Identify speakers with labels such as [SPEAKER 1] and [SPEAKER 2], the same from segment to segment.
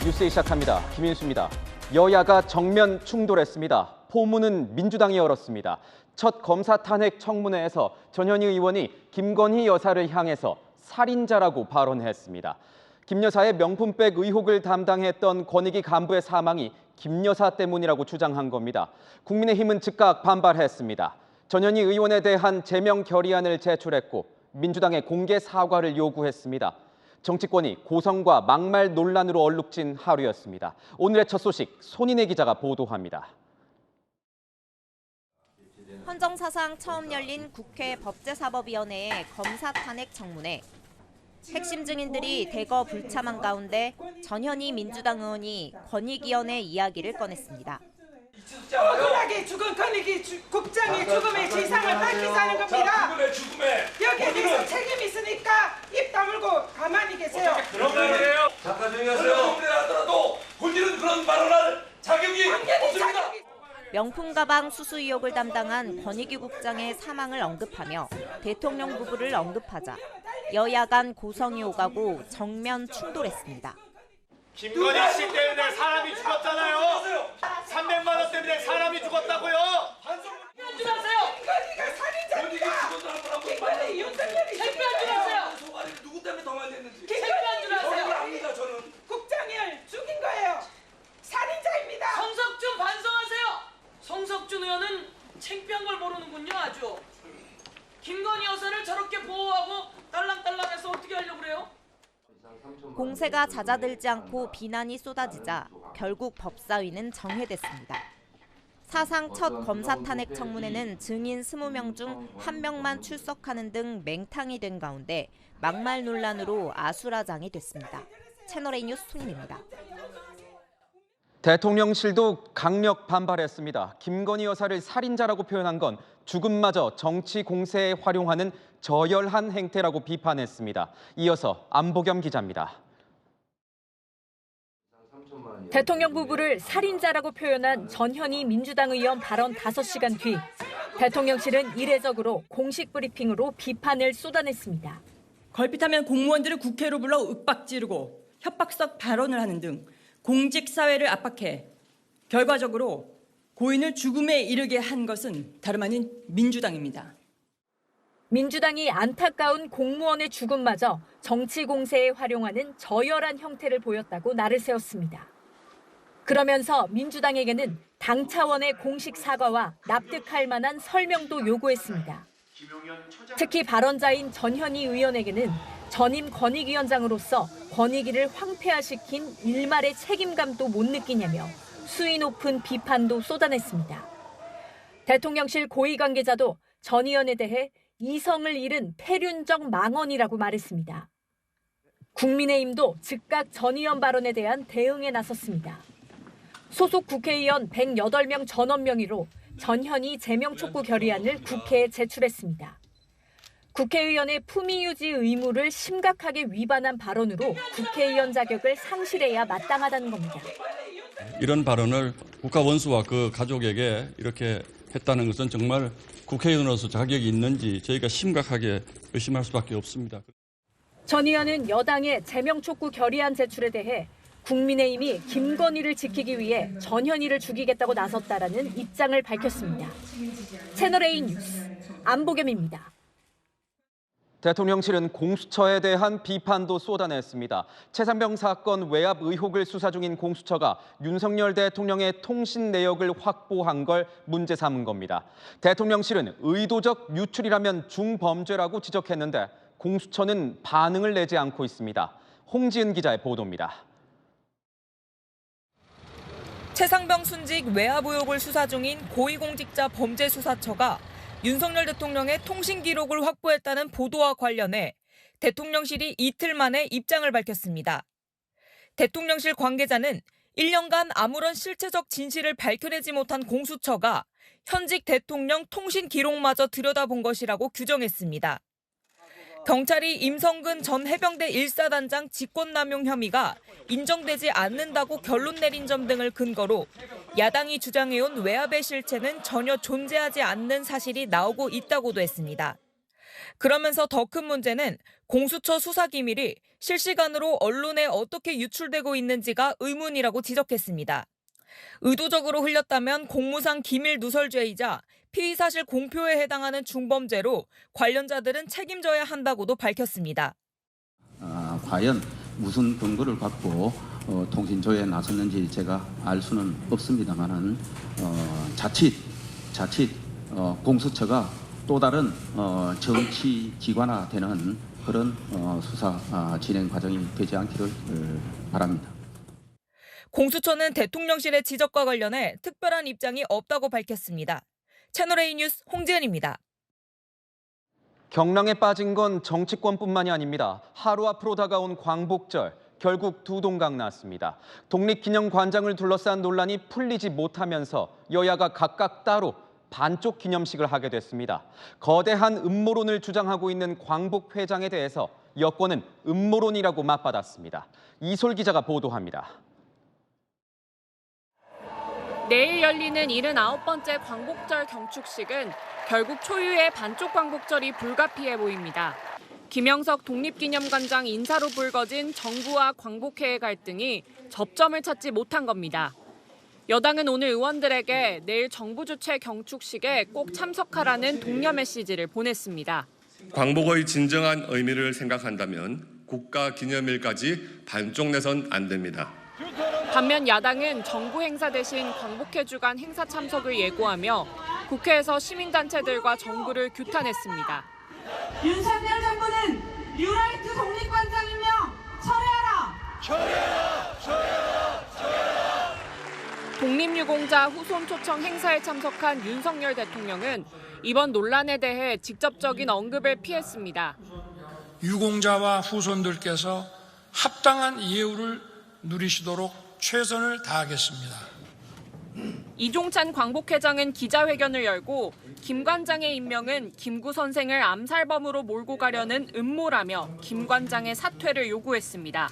[SPEAKER 1] 뉴스 시작합니다. 김인수입니다. 여야가 정면 충돌했습니다. 포문은 민주당이 열었습니다. 첫 검사 탄핵 청문회에서 전현희 의원이 김건희 여사를 향해서 살인자라고 발언했습니다. 김 여사의 명품백 의혹을 담당했던 권익위 간부의 사망이 김 여사 때문이라고 주장한 겁니다. 국민의힘은 즉각 반발했습니다. 전현희 의원에 대한 제명 결의안을 제출했고 민주당의 공개 사과를 요구했습니다. 정치권이 고성과 막말 논란으로 얼룩진 하루였습니다. 오늘의 첫 소식 손인혜 기자가 보도합니다.
[SPEAKER 2] 헌정사상 처음 열린 국회 법제사법위원회의 검사 탄핵 청문회. 핵심 증인들이 대거 불참한 가운데 전현희 민주당 의원이 권익위원회 이야기를 꺼냈습니다.
[SPEAKER 3] 억울하게 죽은 권익위 국장의 죽음의 진상을 밝히자는 겁니다. 여기에 대해서 책임 있으니까 입 다물고 가만히 계세요.
[SPEAKER 4] 그런 말이에요.
[SPEAKER 5] 잠깐 조용히 하세요. 하더라도 본인은 그런 발언할 자격이 없습니다.
[SPEAKER 2] 명품 가방 수수 의혹을 담당한 권익위 국장의 사망을 언급하며 대통령 부부를 언급하자 여야 간 고성이 오가고 정면 충돌했습니다.
[SPEAKER 4] 김건희 씨 때문에 사람이 죽었잖아요. 300만 원 때문에 사람이 죽었다고요.
[SPEAKER 3] 편집하세요. 김건희가 살인자입니다. 김건희 윤석열이
[SPEAKER 4] 편집하세요.
[SPEAKER 5] 소가리를 누구 때문에 더 많이 했는지.
[SPEAKER 3] 편집하세요.
[SPEAKER 5] 압니다 저는.
[SPEAKER 3] 국장을 죽인 거예요. 살인자입니다.
[SPEAKER 6] 성석준 반성하세요. 성석준 의원은 창피한 걸 모르는군요. 아주. 김건희 여사를 저렇게 보호하고 딸랑딸랑해서 어떻게 하려고 그래요?
[SPEAKER 2] 공세가 잦아들지 않고 비난이 쏟아지자 결국 법사위는 정회됐습니다. 사상 첫 검사 탄핵 청문회는 증인 20명 중 1명만 출석하는 등 맹탕이 된 가운데 막말 논란으로 아수라장이 됐습니다. 채널A 뉴스 손인혜입니다.
[SPEAKER 1] 대통령실도 강력 반발했습니다. 김건희 여사를 살인자라고 표현한 건 죽음마저 정치 공세에 활용하는 저열한 행태라고 비판했습니다. 이어서 안보겸 기자입니다.
[SPEAKER 7] 대통령 부부를 살인자라고 표현한 전현희 민주당 의원 발언 5시간 뒤 대통령실은 이례적으로 공식 브리핑으로 비판을 쏟아냈습니다.
[SPEAKER 8] 걸핏하면 공무원들을 국회로 불러 윽박지르고 협박성 발언을 하는 등 공직사회를 압박해 결과적으로 고인을 죽음에 이르게 한 것은 다름 아닌 민주당입니다.
[SPEAKER 7] 민주당이 안타까운 공무원의 죽음마저 정치 공세에 활용하는 저열한 형태를 보였다고 날을 세웠습니다. 그러면서 민주당에게는 당 차원의 공식 사과와 납득할 만한 설명도 요구했습니다. 특히 발언자인 전현희 의원에게는 전임 권익위원장으로서 권익위를 황폐화시킨 일말의 책임감도 못 느끼냐며 수위 높은 비판도 쏟아냈습니다. 대통령실 고위 관계자도 전 의원에 대해 이성을 잃은 폐륜적 망언이라고 말했습니다. 국민의힘도 즉각 전 의원 발언에 대한 대응에 나섰습니다. 소속 국회의원 108명 전원 명의로 전현희 제명 촉구 결의안을 국회에 제출했습니다. 국회의원의 품위 유지 의무를 심각하게 위반한 발언으로 국회의원 자격을 상실해야 마땅하다는 겁니다.
[SPEAKER 9] 이런 발언을 국가 원수와 그 가족에게 이렇게 했다는 것은 정말 국회의원으로서 자격이 있는지 저희가 심각하게 의심할 수밖에 없습니다.
[SPEAKER 7] 전 의원은 여당의 제명 촉구 결의안 제출에 대해 국민의힘이 김건희를 지키기 위해 전현희를 죽이겠다고 나섰다라는 입장을 밝혔습니다. 채널A 뉴스 안보겸입니다.
[SPEAKER 1] 대통령실은 공수처에 대한 비판도 쏟아냈습니다. 최상병 사건 외압 의혹을 수사 중인 공수처가 윤석열 대통령의 통신 내역을 확보한 걸 문제 삼은 겁니다. 대통령실은 의도적 유출이라면 중범죄라고 지적했는데 공수처는 반응을 내지 않고 있습니다. 홍지은 기자의 보도입니다.
[SPEAKER 10] 최상병 순직 외압 의혹을 수사 중인 고위공직자 범죄수사처가 윤석열 대통령의 통신 기록을 확보했다는 보도와 관련해 대통령실이 이틀 만에 입장을 밝혔습니다. 대통령실 관계자는 1년간 아무런 실체적 진실을 밝혀내지 못한 공수처가 현직 대통령 통신 기록마저 들여다본 것이라고 규정했습니다. 경찰이 임성근 전 해병대 1사단장 직권남용 혐의가 인정되지 않는다고 결론 내린 점 등을 근거로 야당이 주장해온 외압의 실체는 전혀 존재하지 않는 사실이 나오고 있다고도 했습니다. 그러면서 더 큰 문제는 공수처 수사 기밀이 실시간으로 언론에 어떻게 유출되고 있는지가 의문이라고 지적했습니다. 의도적으로 흘렸다면 공무상 기밀 누설죄이자 피의사실 공표에 해당하는 중범죄로 관련자들은 책임져야 한다고도 밝혔습니다.
[SPEAKER 11] 과연 무슨 근거를 갖고 통신조회에 나섰는지 제가 알 수는 없습니다만은 자칫 공수처가 또 다른 정치 기관화되는 그런 수사 진행 과정이 되지 않기를 바랍니다.
[SPEAKER 10] 공수처는 대통령실의 지적과 관련해 특별한 입장이 없다고 밝혔습니다. 채널A 뉴스 홍지은입니다.
[SPEAKER 1] 경랑에 빠진 건 정치권뿐만이 아닙니다. 하루 앞으로 다가온 광복절, 결국 두 동강 났습니다. 독립기념관장을 둘러싼 논란이 풀리지 못하면서 여야가 각각 따로 반쪽 기념식을 하게 됐습니다. 거대한 음모론을 주장하고 있는 광복 회장에 대해서 여권은 음모론이라고 맞받았습니다. 이솔 기자가 보도합니다.
[SPEAKER 12] 내일 열리는 79번째 광복절 경축식은 결국 초유의 반쪽 광복절이 불가피해 보입니다. 김영석 독립기념관장 인사로 불거진 정부와 광복회의 갈등이 접점을 찾지 못한 겁니다. 여당은 오늘 의원들에게 내일 정부 주최 경축식에 꼭 참석하라는 독려 메시지를 보냈습니다.
[SPEAKER 13] 광복의 진정한 의미를 생각한다면 국가기념일까지 반쪽 내선 안 됩니다.
[SPEAKER 12] 반면 야당은 정부 행사 대신 광복회 주간 행사 참석을 예고하며 국회에서 시민단체들과 정부를 규탄했습니다.
[SPEAKER 3] 윤석열 정부는 뉴라이트 독립관장이며 철회하라!
[SPEAKER 12] 독립유공자 후손 초청 행사에 참석한 윤석열 대통령은 이번 논란에 대해 직접적인 언급을 피했습니다.
[SPEAKER 14] 유공자와 후손들께서 합당한 예우를 누리시도록 최선을 다하겠습니다.
[SPEAKER 12] 이종찬 광복회장은 기자회견을 열고 김 관장의 임명은 김구 선생을 암살범으로 몰고 가려는 음모라며 김 관장의 사퇴를 요구했습니다.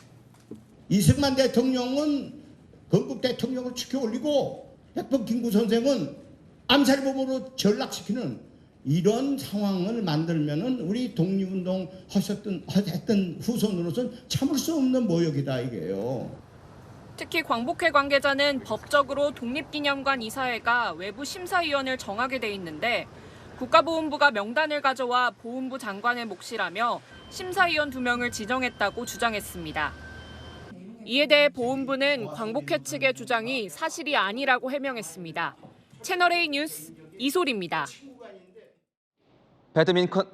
[SPEAKER 15] 이승만 대통령은 건국 대통령을 치켜 올리고 백범 김구 선생은 암살범으로 전락시키는 이런 상황을 만들면은 우리 독립운동 했던 후손으로서는 참을 수 없는 모욕이다 이게요.
[SPEAKER 12] 특히 광복회 관계자는 법적으로 독립기념관 이사회가 외부 심사위원을 정하게 돼 있는데 국가보훈부가 명단을 가져와 보훈부 장관의 몫이라며 심사위원 2명을 지정했다고 주장했습니다. 이에 대해 보훈부는 광복회 측의 주장이 사실이 아니라고 해명했습니다. 채널A 뉴스 이솔입니다.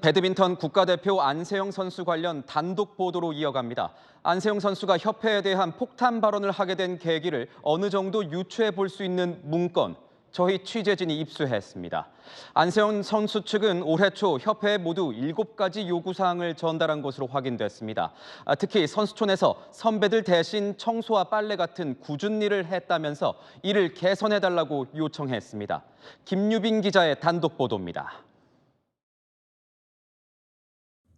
[SPEAKER 1] 배드민턴 국가대표 안세영 선수 관련 단독 보도로 이어갑니다. 안세영 선수가 협회에 대한 폭탄 발언을 하게 된 계기를 어느 정도 유추해 볼 수 있는 문건, 저희 취재진이 입수했습니다. 안세영 선수 측은 올해 초 협회에 모두 7가지 요구사항을 전달한 것으로 확인됐습니다. 특히 선수촌에서 선배들 대신 청소와 빨래 같은 굳은 일을 했다면서 이를 개선해달라고 요청했습니다. 김유빈 기자의 단독 보도입니다.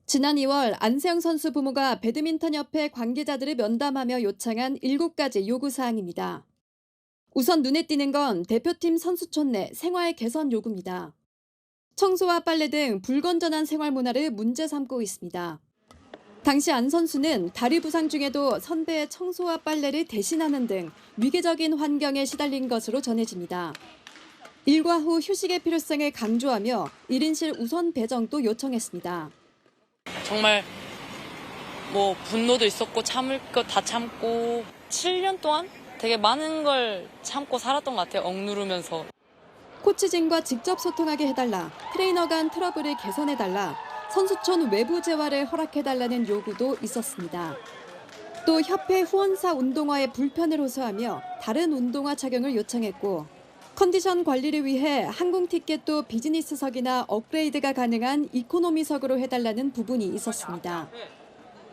[SPEAKER 16] 지난 2월 안세영 선수 부모가 배드민턴협회 관계자들을 면담하며 요청한 7가지 요구사항입니다. 우선 눈에 띄는 건 대표팀 선수촌 내 생활 개선 요구입니다. 청소와 빨래 등 불건전한 생활 문화를 문제 삼고 있습니다. 당시 안 선수는 다리 부상 중에도 선배의 청소와 빨래를 대신하는 등 위계적인 환경에 시달린 것으로 전해집니다. 일과 후 휴식의 필요성을 강조하며 1인실 우선 배정도 요청했습니다.
[SPEAKER 17] 정말 분노도 있었고 참을 것 다 참고 7년 동안 되게 많은 걸 참고 살았던 것 같아요. 억누르면서.
[SPEAKER 16] 코치진과 직접 소통하게 해달라, 트레이너 간 트러블을 개선해달라, 선수촌 외부 재활을 허락해달라는 요구도 있었습니다. 또 협회 후원사 운동화의 불편을 호소하며 다른 운동화 착용을 요청했고 컨디션 관리를 위해 항공 티켓도 비즈니스석이나 업그레이드가 가능한 이코노미석으로 해달라는 부분이 있었습니다.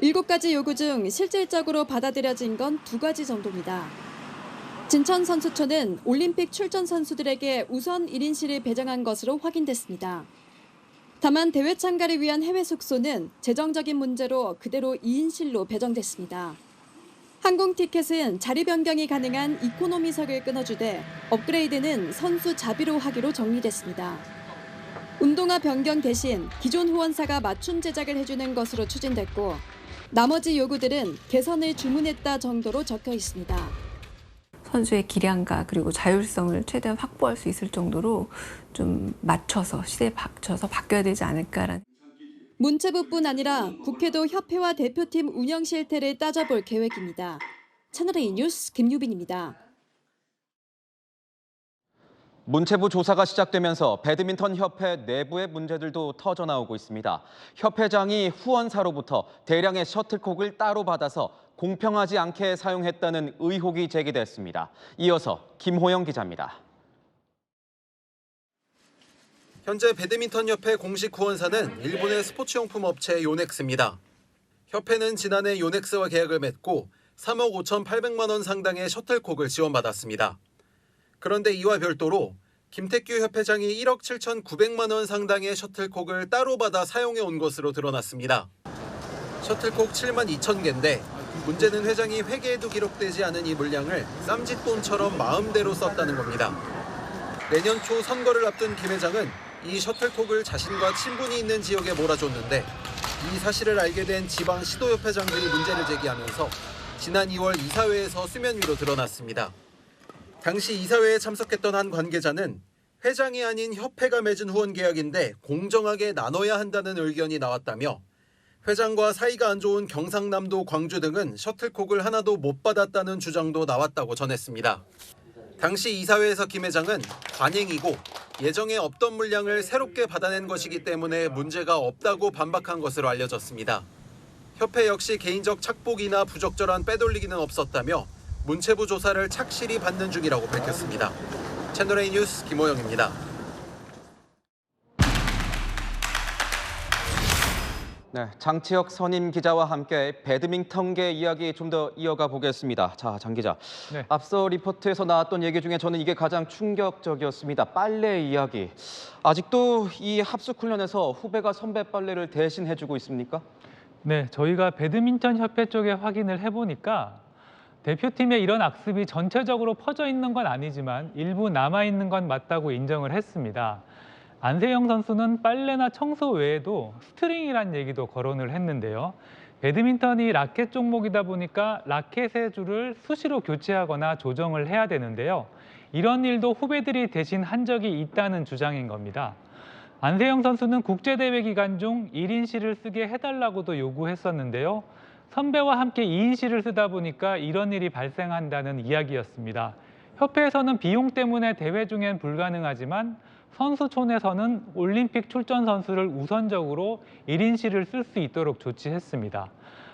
[SPEAKER 16] 7가지 요구 중 실질적으로 받아들여진 건 2가지 정도입니다. 진천 선수촌은 올림픽 출전 선수들에게 우선 1인실을 배정한 것으로 확인됐습니다. 다만 대회 참가를 위한 해외 숙소는 재정적인 문제로 그대로 2인실로 배정됐습니다. 항공 티켓은 자리 변경이 가능한 이코노미석을 끊어주되 업그레이드는 선수 자비로 하기로 정리됐습니다. 운동화 변경 대신 기존 후원사가 맞춤 제작을 해주는 것으로 추진됐고 나머지 요구들은 개선을 주문했다 정도로 적혀 있습니다.
[SPEAKER 18] 선수의 기량과 그리고 자율성을 최대한 확보할 수 있을 정도로 좀 맞춰서 시대에 맞춰서 바뀌어야 되지 않을까라는.
[SPEAKER 16] 문체부뿐 아니라 국회도 협회와 대표팀 운영 실태를 따져볼 계획입니다. 채널A 뉴스 김유빈입니다.
[SPEAKER 1] 문체부 조사가 시작되면서 배드민턴 협회 내부의 문제들도 터져나오고 있습니다. 협회장이 후원사로부터 대량의 셔틀콕을 따로 받아서 공평하지 않게 사용했다는 의혹이 제기됐습니다. 이어서 김호영 기자입니다.
[SPEAKER 19] 현재 배드민턴협회 공식 후원사는 일본의 스포츠용품 업체 요넥스입니다. 협회는 지난해 요넥스와 계약을 맺고 3억 5,800만 원 상당의 셔틀콕을 지원받았습니다. 그런데 이와 별도로 김태규 협회장이 1억 7,900만 원 상당의 셔틀콕을 따로 받아 사용해 온 것으로 드러났습니다. 셔틀콕 7만 2천 개인데 문제는 회장이 회계에도 기록되지 않은 이 물량을 쌈짓돈처럼 마음대로 썼다는 겁니다. 내년 초 선거를 앞둔 김 회장은 이 셔틀콕을 자신과 친분이 있는 지역에 몰아줬는데 이 사실을 알게 된 지방 시도협회장들이 문제를 제기하면서 지난 2월 이사회에서 수면 위로 드러났습니다. 당시 이사회에 참석했던 한 관계자는 회장이 아닌 협회가 맺은 후원 계약인데 공정하게 나눠야 한다는 의견이 나왔다며 회장과 사이가 안 좋은 경상남도, 광주 등은 셔틀콕을 하나도 못 받았다는 주장도 나왔다고 전했습니다. 당시 이사회에서 김 회장은 관행이고 예정에 없던 물량을 새롭게 받아낸 것이기 때문에 문제가 없다고 반박한 것으로 알려졌습니다. 협회 역시 개인적 착복이나 부적절한 빼돌리기는 없었다며 문체부 조사를 착실히 받는 중이라고 밝혔습니다. 채널A 뉴스 김호영입니다.
[SPEAKER 1] 네, 장치혁 선임 기자와 함께 배드민턴계 이야기 좀 더 이어가 보겠습니다. 자, 장 기자.
[SPEAKER 20] 네.
[SPEAKER 1] 앞서 리포트에서 나왔던 얘기 중에 저는 이게 가장 충격적이었습니다. 빨래 이야기. 아직도 이 합숙 훈련에서 후배가 선배 빨래를 대신 해주고 있습니까?
[SPEAKER 20] 네, 저희가 배드민턴 협회 쪽에 확인을 해보니까 대표팀의 이런 악습이 전체적으로 퍼져 있는 건 아니지만 일부 남아있는 건 맞다고 인정을 했습니다. 안세영 선수는 빨래나 청소 외에도 스트링이란 얘기도 거론을 했는데요. 배드민턴이 라켓 종목이다 보니까 라켓의 줄을 수시로 교체하거나 조정을 해야 되는데요. 이런 일도 후배들이 대신 한 적이 있다는 주장인 겁니다. 안세영 선수는 국제대회 기간 중 1인실을 쓰게 해달라고도 요구했었는데요. 선배와 함께 2인실을 쓰다 보니까 이런 일이 발생한다는 이야기였습니다. 협회에서는 비용 때문에 대회 중엔 불가능하지만 선수촌에서는 올림픽 출전 선수를 우선적으로 1인실을 쓸 수 있도록 조치했습니다.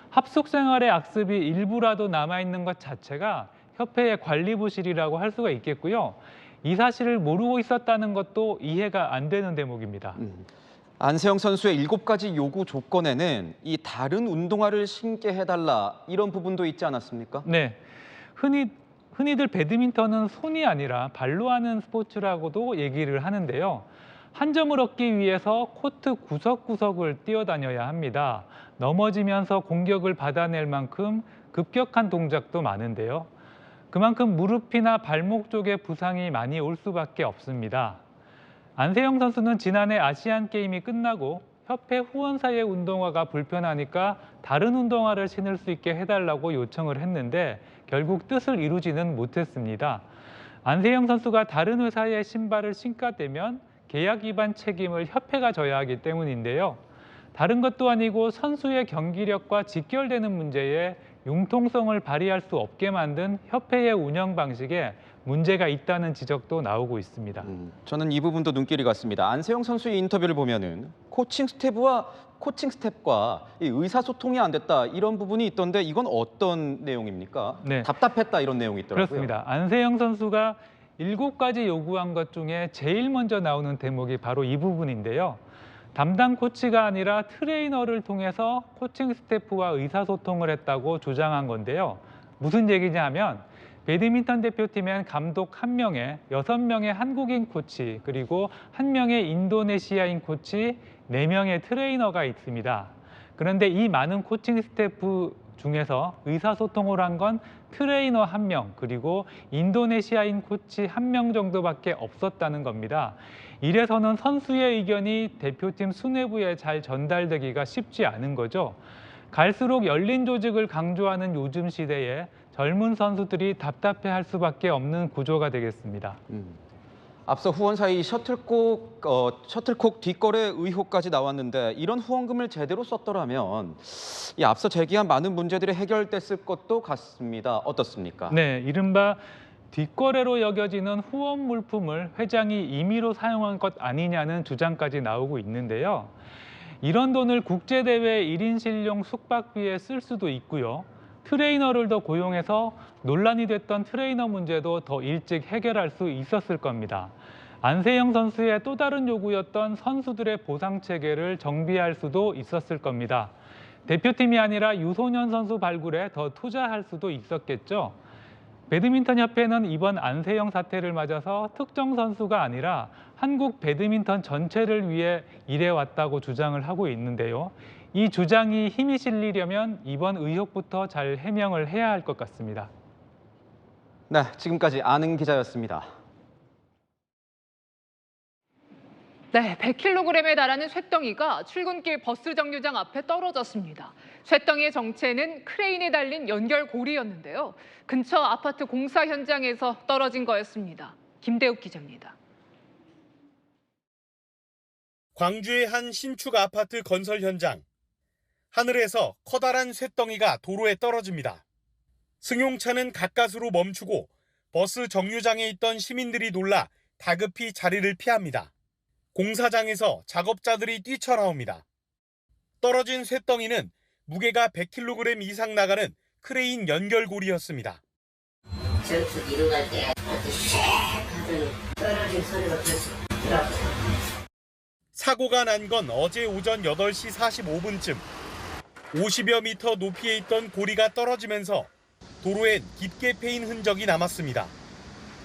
[SPEAKER 20] 합숙 생활의 악습이 일부라도 남아있는 것 자체가 협회의 관리 부실이라고 할 수가 있겠고요. 이 사실을 모르고 있었다는 것도 이해가 안 되는 대목입니다.
[SPEAKER 1] 안세영 선수의 7가지 요구 조건에는 이 다른 운동화를 신게 해달라 이런 부분도 있지 않았습니까?
[SPEAKER 20] 네, 흔히들 배드민턴은 손이 아니라 발로 하는 스포츠라고도 얘기를 하는데요. 한 점을 얻기 위해서 코트 구석구석을 뛰어다녀야 합니다. 넘어지면서 공격을 받아낼 만큼 급격한 동작도 많은데요. 그만큼 무릎이나 발목 쪽에 부상이 많이 올 수밖에 없습니다. 안세영 선수는 지난해 아시안 게임이 끝나고 협회 후원사의 운동화가 불편하니까 다른 운동화를 신을 수 있게 해달라고 요청을 했는데 결국 뜻을 이루지는 못했습니다. 안세영 선수가 다른 회사의 신발을 신게 되면 계약 위반 책임을 협회가 져야 하기 때문인데요. 다른 것도 아니고 선수의 경기력과 직결되는 문제에 융통성을 발휘할 수 없게 만든 협회의 운영 방식에 문제가 있다는 지적도 나오고 있습니다.
[SPEAKER 1] 저는 이 부분도 눈길이 갔습니다. 안세영 선수의 인터뷰를 보면은 코칭 스텝과 이 의사소통이 안 됐다 이런 부분이 있던데 이건 어떤 내용입니까?
[SPEAKER 20] 네.
[SPEAKER 1] 답답했다 이런 내용이 있더라고요.
[SPEAKER 20] 그렇습니다. 안세영 선수가 7가지 요구한 것 중에 제일 먼저 나오는 대목이 바로 이 부분인데요. 담당 코치가 아니라 트레이너를 통해서 코칭 스태프와 의사소통을 했다고 주장한 건데요. 무슨 얘기냐 하면 배드민턴 대표팀엔 감독 1명에 6명의 한국인 코치 그리고 1명의 인도네시아인 코치 4명의 트레이너가 있습니다. 그런데 이 많은 코칭 스태프 중에서 의사소통을 한 건 트레이너 1명 그리고 인도네시아인 코치 1명 정도밖에 없었다는 겁니다. 이래서는 선수의 의견이 대표팀 수뇌부에 잘 전달되기가 쉽지 않은 거죠. 갈수록 열린 조직을 강조하는 요즘 시대에 젊은 선수들이 답답해할 수밖에 없는 구조가 되겠습니다.
[SPEAKER 1] 앞서 후원사의 셔틀콕 뒷거래 의혹까지 나왔는데 이런 후원금을 제대로 썼더라면 이 앞서 제기한 많은 문제들이 해결됐을 것도 같습니다. 어떻습니까?
[SPEAKER 20] 네, 이른바 뒷거래로 여겨지는 후원 물품을 회장이 임의로 사용한 것 아니냐는 주장까지 나오고 있는데요. 이런 돈을 국제대회 1인 실용 숙박비에 쓸 수도 있고요. 트레이너를 더 고용해서 논란이 됐던 트레이너 문제도 더 일찍 해결할 수 있었을 겁니다. 안세영 선수의 또 다른 요구였던 선수들의 보상 체계를 정비할 수도 있었을 겁니다. 대표팀이 아니라 유소년 선수 발굴에 더 투자할 수도 있었겠죠. 배드민턴협회는 이번 안세영 사태를 맞아서 특정 선수가 아니라 한국 배드민턴 전체를 위해 일해왔다고 주장을 하고 있는데요. 이 주장이 힘이 실리려면 이번 의혹부터 잘 해명을 해야 할 것 같습니다.
[SPEAKER 1] 네, 지금까지 아는 기자였습니다.
[SPEAKER 21] 네, 100kg에 달하는 쇳덩이가 출근길 버스 정류장 앞에 떨어졌습니다. 쇳덩이의 정체는 크레인에 달린 연결고리였는데요. 근처 아파트 공사 현장에서 떨어진 거였습니다. 김대욱 기자입니다.
[SPEAKER 4] 광주의 한 신축 아파트 건설 현장. 하늘에서 커다란 쇳덩이가 도로에 떨어집니다. 승용차는 가까스로 멈추고 버스 정류장에 있던 시민들이 놀라 다급히 자리를 피합니다. 공사장에서 작업자들이 뛰쳐나옵니다. 떨어진 쇳덩이는 무게가 100kg 이상 나가는 크레인 연결고리였습니다.
[SPEAKER 22] 저쪽 이로 갈 때 아주 샥 하더니 떨어진 소리가 들었더라고요.
[SPEAKER 4] 사고가 난 건 어제 오전 8시 45분쯤. 50여 미터 높이에 있던 고리가 떨어지면서 도로엔 깊게 패인 흔적이 남았습니다.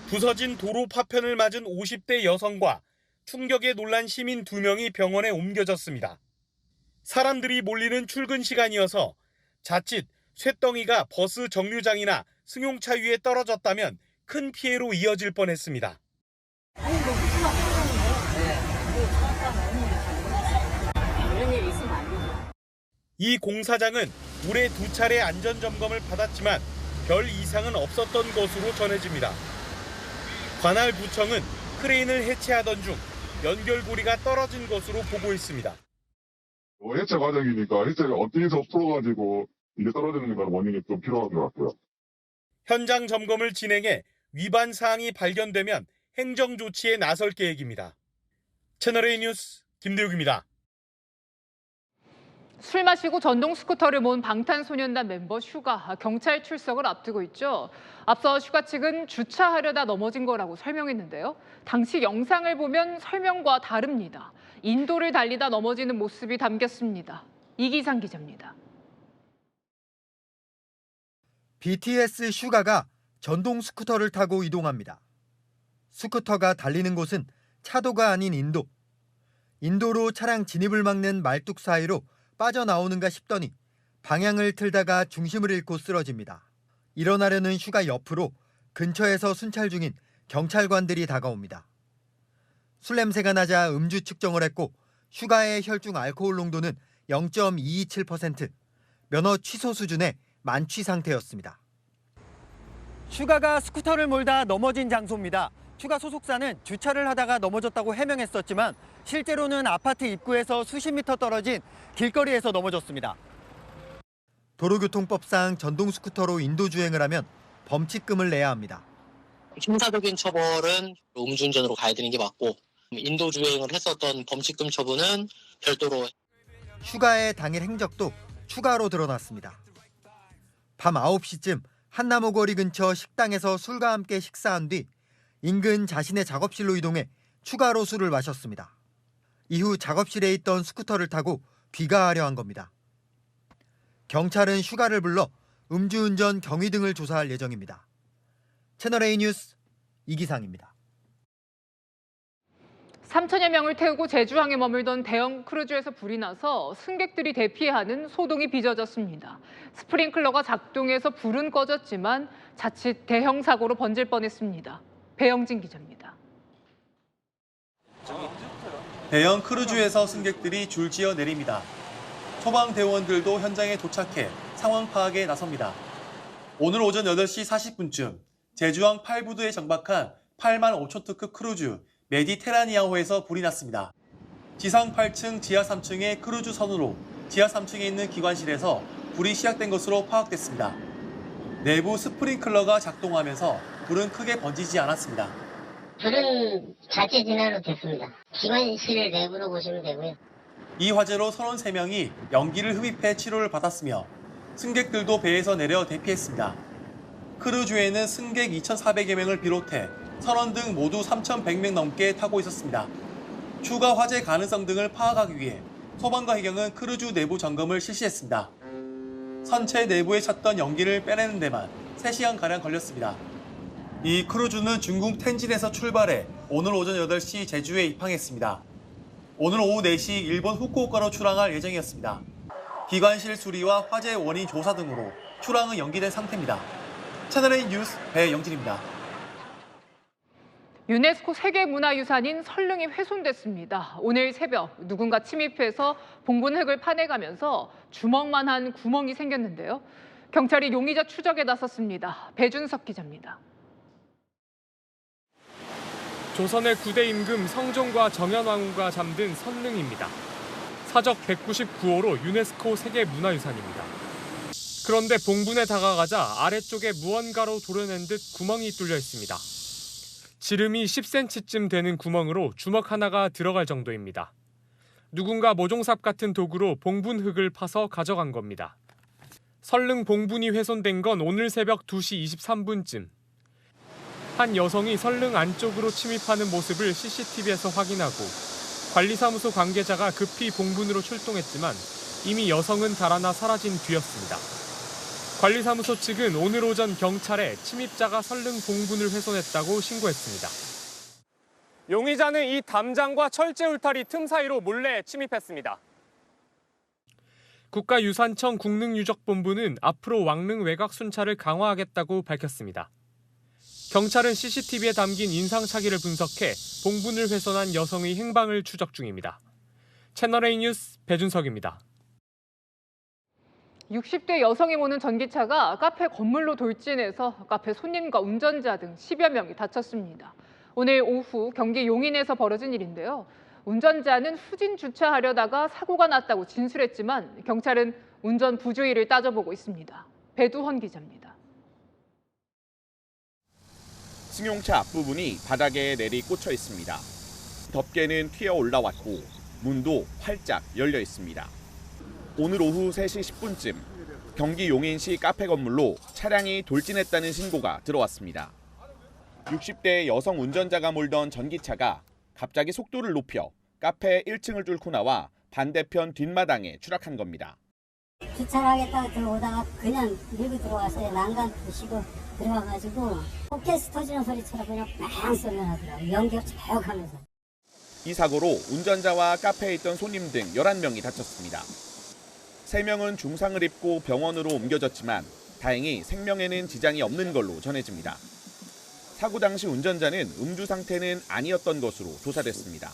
[SPEAKER 4] 부서진 도로 파편을 맞은 50대 여성과 충격에 놀란 시민 2명이 병원에 옮겨졌습니다. 사람들이 몰리는 출근 시간이어서 자칫 쇳덩이가 버스 정류장이나 승용차 위에 떨어졌다면 큰 피해로 이어질 뻔했습니다. 이 공사장은 올해 2차례 안전점검을 받았지만 별 이상은 없었던 것으로 전해집니다. 관할 구청은 크레인을 해체하던 중 연결고리가 떨어진 것으로 보고 있습니다.
[SPEAKER 23] 해체 과정이니까 해체가 어디서 풀어가지고 이게 떨어지는 건 원인이 좀 필요한 것 같고요.
[SPEAKER 4] 현장 점검을 진행해 위반 사항이 발견되면 행정 조치에 나설 계획입니다. 채널A 뉴스 김대욱입니다.
[SPEAKER 21] 술 마시고 전동 스쿠터를 몬 방탄소년단 멤버 슈가 경찰 출석을 앞두고 있죠. 앞서 슈가 측은 주차하려다 넘어진 거라고 설명했는데요. 당시 영상을 보면 설명과 다릅니다. 인도를 달리다 넘어지는 모습이 담겼습니다. 이기상 기자입니다.
[SPEAKER 24] BTS 슈가가 전동 스쿠터를 타고 이동합니다. 스쿠터가 달리는 곳은 차도가 아닌 인도. 인도로 차량 진입을 막는 말뚝 사이로 빠져나오는가 싶더니 방향을 틀다가 중심을 잃고 쓰러집니다. 일어나려는 슈가 옆으로 근처에서 순찰 중인 경찰관들이 다가옵니다. 술 냄새가 나자 음주 측정을 했고 슈가의 혈중 알코올 농도는 0.227%, 면허 취소 수준의 만취 상태였습니다. 슈가가 스쿠터를 몰다 넘어진 장소입니다. 슈가 소속사는 주차를 하다가 넘어졌다고 해명했었지만 실제로는 아파트 입구에서 수십 미터 떨어진 길거리에서 넘어졌습니다. 도로교통법상 전동 스쿠터로 인도 주행을 하면 범칙금을 내야 합니다.
[SPEAKER 25] 형사적인 처벌은 음주운전으로 가야 되는 게 맞고 인도 주행을 했었던 범칙금 처분은 별도로.
[SPEAKER 24] 슈가의 당일 행적도 추가로 드러났습니다. 밤 9시쯤 한나무거리 근처 식당에서 술과 함께 식사한 뒤 인근 자신의 작업실로 이동해 추가로 술을 마셨습니다. 이후 작업실에 있던 스쿠터를 타고 귀가하려 한 겁니다. 경찰은 슈가를 불러 음주운전 경위 등을 조사할 예정입니다. 채널A 뉴스 이기상입니다.
[SPEAKER 21] 3천여 명을 태우고 제주항에 머물던 대형 크루즈에서 불이 나서 승객들이 대피하는 소동이 빚어졌습니다. 스프링클러가 작동해서 불은 꺼졌지만 자칫 대형 사고로 번질 뻔했습니다. 배영진 기자입니다.
[SPEAKER 4] 대형 크루즈에서 승객들이 줄지어 내립니다. 소방대원들도 현장에 도착해 상황 파악에 나섭니다. 오늘 오전 8시 40분쯤 제주항 8부두에 정박한 8만 5천 크루즈 메디테라니아호에서 불이 났습니다. 지상 8층, 지하 3층의 크루즈 선으로 지하 3층에 있는 기관실에서 불이 시작된 것으로 파악됐습니다. 내부 스프링클러가 작동하면서 불은 크게 번지지 않았습니다.
[SPEAKER 22] 불은 자체 진화로 됐습니다. 기관실 내부로 보시면 되고요.
[SPEAKER 4] 이 화재로 33명이 연기를 흡입해 치료를 받았으며 승객들도 배에서 내려 대피했습니다. 크루즈에는 승객 2,400여 명을 비롯해 선원 등 모두 3,100명 넘게 타고 있었습니다. 추가 화재 가능성 등을 파악하기 위해 소방과 해경은 크루즈 내부 점검을 실시했습니다. 선체 내부에 찼던 연기를 빼내는 데만 3시간가량 걸렸습니다. 이 크루즈는 중국 텐진에서 출발해 오늘 오전 8시 제주에 입항했습니다. 오늘 오후 4시 일본 후쿠오카로 출항할 예정이었습니다. 기관실 수리와 화재 원인 조사 등으로 출항은 연기된 상태입니다. 채널A 뉴스 배영진입니다.
[SPEAKER 21] 유네스코 세계문화유산인 설릉이 훼손됐습니다. 오늘 새벽 누군가 침입해서 봉분 흙을 파내가면서 주먹만한 구멍이 생겼는데요. 경찰이 용의자 추적에 나섰습니다. 배준석 기자입니다.
[SPEAKER 2] 조선의 9대 임금 성종과 정현왕후가 잠든 선릉입니다. 사적 199호로 유네스코 세계문화유산입니다. 그런데 봉분에 다가가자 아래쪽에 무언가로 도려낸 듯 구멍이 뚫려 있습니다. 지름이 10cm쯤 되는 구멍으로 주먹 하나가 들어갈 정도입니다. 누군가 모종삽 같은 도구로 봉분 흙을 파서 가져간 겁니다. 설릉 봉분이 훼손된 건 오늘 새벽 2시 23분쯤. 한 여성이 설릉 안쪽으로 침입하는 모습을 CCTV에서 확인하고 관리사무소 관계자가 급히 봉분으로 출동했지만 이미 여성은 달아나 사라진 뒤였습니다. 관리사무소 측은 오늘 오전 경찰에 침입자가 설릉 봉분을 훼손했다고 신고했습니다. 용의자는 이 담장과 철제 울타리 틈 사이로 몰래 침입했습니다. 국가유산청 국능유적본부는 앞으로 왕릉 외곽 순찰을 강화하겠다고 밝혔습니다. 경찰은 CCTV에 담긴 인상착의를 분석해 봉분을 훼손한 여성의 행방을 추적 중입니다. 채널A 뉴스 배준석입니다.
[SPEAKER 21] 60대 여성이 모는 전기차가 카페 건물로 돌진해서 카페 손님과 운전자 등 10여 명이 다쳤습니다. 오늘 오후 경기 용인에서 벌어진 일인데요. 운전자는 후진 주차하려다가 사고가 났다고 진술했지만 경찰은 운전 부주의를 따져보고 있습니다. 배두헌 기자입니다.
[SPEAKER 5] 승용차 앞부분이 바닥에 내리 꽂혀 있습니다. 덮개는 튀어 올라왔고 문도 활짝 열려 있습니다. 오늘 오후 3시 10분쯤 경기 용인시 카페 건물로 차량이 돌진했다는 신고가 들어왔습니다. 60대 여성 운전자가 몰던 전기차가 갑자기 속도를 높여 카페 1층을 뚫고 나와 반대편 뒷마당에 추락한 겁니다.
[SPEAKER 6] 주차를 하겠다고 들어오다가 그냥 밀고 들어와서 난간 부시고 들어와가지고 포켓스 터지는 소리처럼 그냥 빵 소리가 나더라고요. 연기가 쭉 하면서.
[SPEAKER 5] 이 사고로 운전자와 카페에 있던 손님 등 11명이 다쳤습니다. 3명은 중상을 입고 병원으로 옮겨졌지만 다행히 생명에는 지장이 없는 걸로 전해집니다. 사고 당시 운전자는 음주 상태는 아니었던 것으로 조사됐습니다.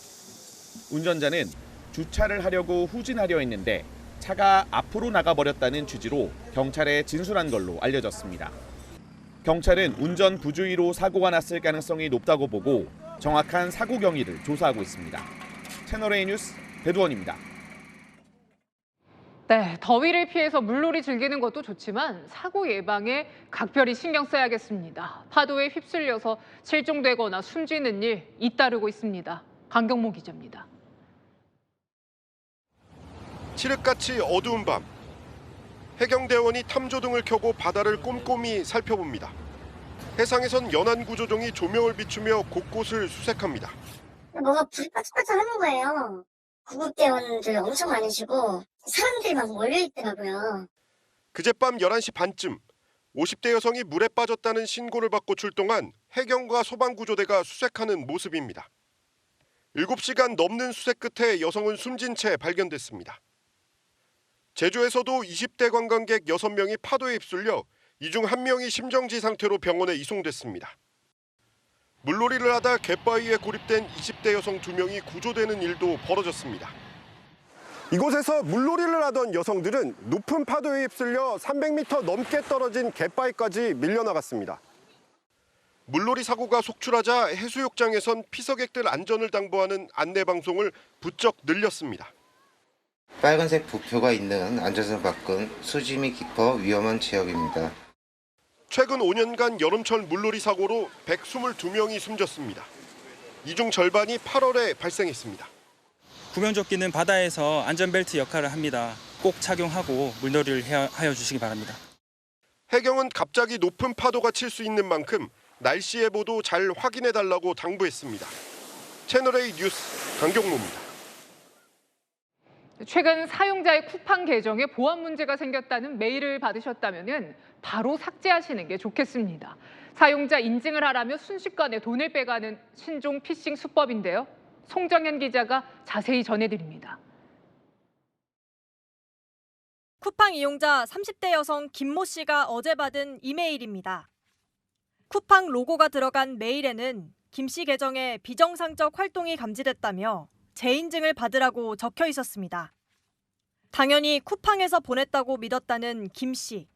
[SPEAKER 5] 운전자는 주차를 하려고 후진하려 했는데 차가 앞으로 나가버렸다는 취지로 경찰에 진술한 걸로 알려졌습니다. 경찰은 운전 부주의로 사고가 났을 가능성이 높다고 보고 정확한 사고 경위를 조사하고 있습니다. 채널A 뉴스 배두원입니다.
[SPEAKER 21] 네, 더위를 피해서 물놀이 즐기는 것도 좋지만 사고 예방에 각별히 신경 써야겠습니다. 파도에 휩쓸려서 실종되거나 숨지는 일 잇따르고 있습니다. 강경모 기자입니다.
[SPEAKER 8] 칠흑같이 어두운 밤, 해경대원이 탐조등을 켜고 바다를 꼼꼼히 살펴봅니다. 해상에선 연안구조종이 조명을 비추며 곳곳을 수색합니다.
[SPEAKER 22] 뭐가 불이 반짝반짝하는 거예요. 구급대원들 엄청 많으시고 사람들이 막 몰려있더라고요.
[SPEAKER 8] 그젯밤 11시 반쯤 50대 여성이 물에 빠졌다는 신고를 받고 출동한 해경과 소방구조대가 수색하는 모습입니다. 7시간 넘는 수색 끝에 여성은 숨진 채 발견됐습니다. 제주에서도 20대 관광객 6명이 파도에 휩쓸려 이 중 1명이 심정지 상태로 병원에 이송됐습니다. 물놀이를 하다 갯바위에 고립된 20대 여성 2명이 구조되는 일도 벌어졌습니다. 이곳에서 물놀이를 하던 여성들은 높은 파도에 휩쓸려 300m 넘게 떨어진 갯바위까지 밀려나갔습니다. 물놀이 사고가 속출하자 해수욕장에선 피서객들 안전을 당부하는 안내방송을 부쩍 늘렸습니다.
[SPEAKER 7] 빨간색 부표가 있는 안전선 밖은 수심이 깊어 위험한 지역입니다.
[SPEAKER 8] 최근 5년간 여름철 물놀이 사고로 122명이 숨졌습니다. 이 중 절반이 8월에 발생했습니다.
[SPEAKER 9] 구명조끼는 바다에서 안전벨트 역할을 합니다. 꼭 착용하고 물놀이를 하여 주시기 바랍니다.
[SPEAKER 8] 해경은 갑자기 높은 파도가 칠 수 있는 만큼 날씨 예보도 잘 확인해달라고 당부했습니다. 채널A 뉴스 강경로입니다.
[SPEAKER 21] 최근 사용자의 쿠팡 계정에 보안 문제가 생겼다는 메일을 받으셨다면 바로 삭제하시는 게 좋겠습니다. 사용자 인증을 하라며 순식간에 돈을 빼가는 신종 피싱 수법인데요. 송정현 기자가 자세히 전해드립니다.
[SPEAKER 10] 쿠팡 이용자 30대 여성 김모 씨가 어제 받은 이메일입니다. 쿠팡 로고가 들어간 메일에는 김 씨 계정에 비정상적 활동이 감지됐다며 재인증을 받으라고 적혀 있었습니다. 당연히 쿠팡에서 보냈다고 믿었다는 김 씨.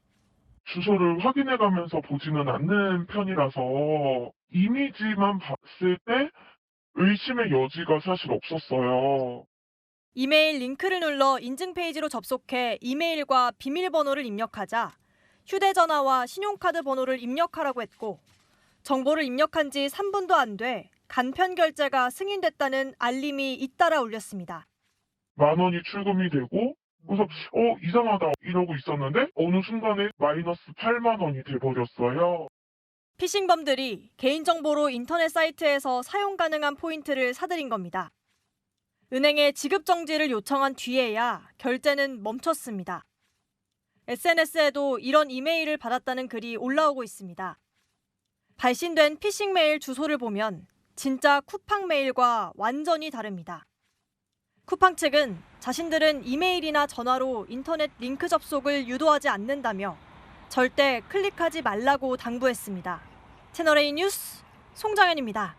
[SPEAKER 23] 주소를 확인해가면서 보지는 않는 편이라서 이미지만 봤을 때 의심의 여지가 사실 없었어요.
[SPEAKER 10] 이메일 링크를 눌러 인증 페이지로 접속해 이메일과 비밀번호를 입력하자 휴대전화와 신용카드 번호를 입력하라고 했고 정보를 입력한 지 3분도 안 돼 간편 결제가 승인됐다는 알림이 잇따라 울렸습니다.
[SPEAKER 23] 10,000원이 출금이 되고 그래서 이상하다 이러고 있었는데 어느 순간에 마이너스 80,000원이 돼버렸어요.
[SPEAKER 10] 피싱범들이 개인정보로 인터넷 사이트에서 사용 가능한 포인트를 사들인 겁니다. 은행에 지급 정지를 요청한 뒤에야 결제는 멈췄습니다. SNS에도 이런 이메일을 받았다는 글이 올라오고 있습니다. 발신된 피싱 메일 주소를 보면 진짜 쿠팡 메일과 완전히 다릅니다. 쿠팡 측은 자신들은 이메일이나 전화로 인터넷 링크 접속을 유도하지 않는다며 절대 클릭하지 말라고 당부했습니다. 채널A 뉴스 송정현입니다.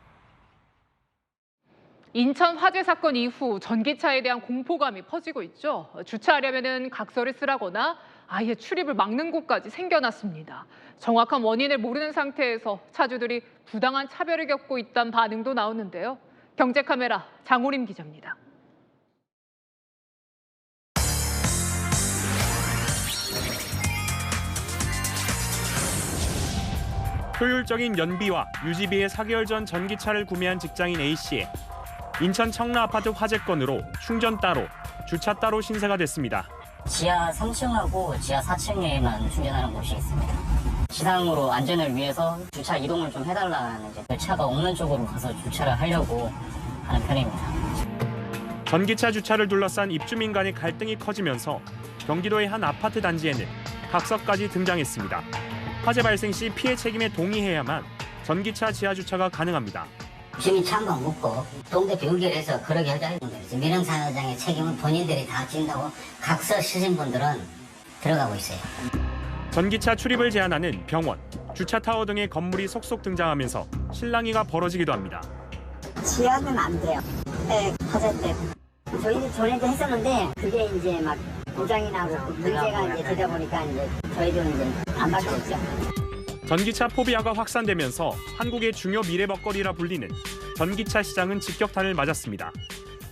[SPEAKER 21] 인천 화재 사건 이후 전기차에 대한 공포감이 퍼지고 있죠. 주차하려면 각서를 쓰라거나 아예 출입을 막는 곳까지 생겨났습니다. 정확한 원인을 모르는 상태에서 차주들이 부당한 차별을 겪고 있다는 반응도 나오는데요. 경제카메라 장호림 기자입니다.
[SPEAKER 2] 효율적인 연비와 유지비에 4개월 전 전기차를 구매한 직장인 A씨. 인천 청라 아파트 화재 건으로 충전 따로, 주차 따로 신세가 됐습니다.
[SPEAKER 6] 지하 3층하고 지하 4층에만 충전하는 곳이 있습니다. 지상으로 안전을 위해서 주차 이동을 좀 해달라는 차가 없는 쪽으로 가서 주차를 하려고 하는 편입니다.
[SPEAKER 2] 전기차 주차를 둘러싼 입주민 간의 갈등이 커지면서 경기도의 한 아파트 단지에는 각서까지 등장했습니다. 화재 발생 시 피해 책임에 동의해야만 전기차 지하 주차가 가능합니다.
[SPEAKER 6] 주민 찬반 묻고 동대표 의결해서 그러게 하자 했는데 민영사장의 책임은 본인들이 다 진다고 각서 쓰신 분들은 들어가고 있어요.
[SPEAKER 2] 전기차 출입을 제한하는 병원, 주차 타워 등의 건물이 속속 등장하면서 실랑이가 벌어지기도 합니다.
[SPEAKER 6] 지하는 안 돼요. 네, 화재 때 저희는 전에도 했었는데 그게 이제 막 고장이 나고 문제가 이제 되다 보니까 이제 저희도 이제 안 받고 있죠.
[SPEAKER 2] 전기차 포비아가 확산되면서 한국의 중요 미래 먹거리라 불리는 전기차 시장은 직격탄을 맞았습니다.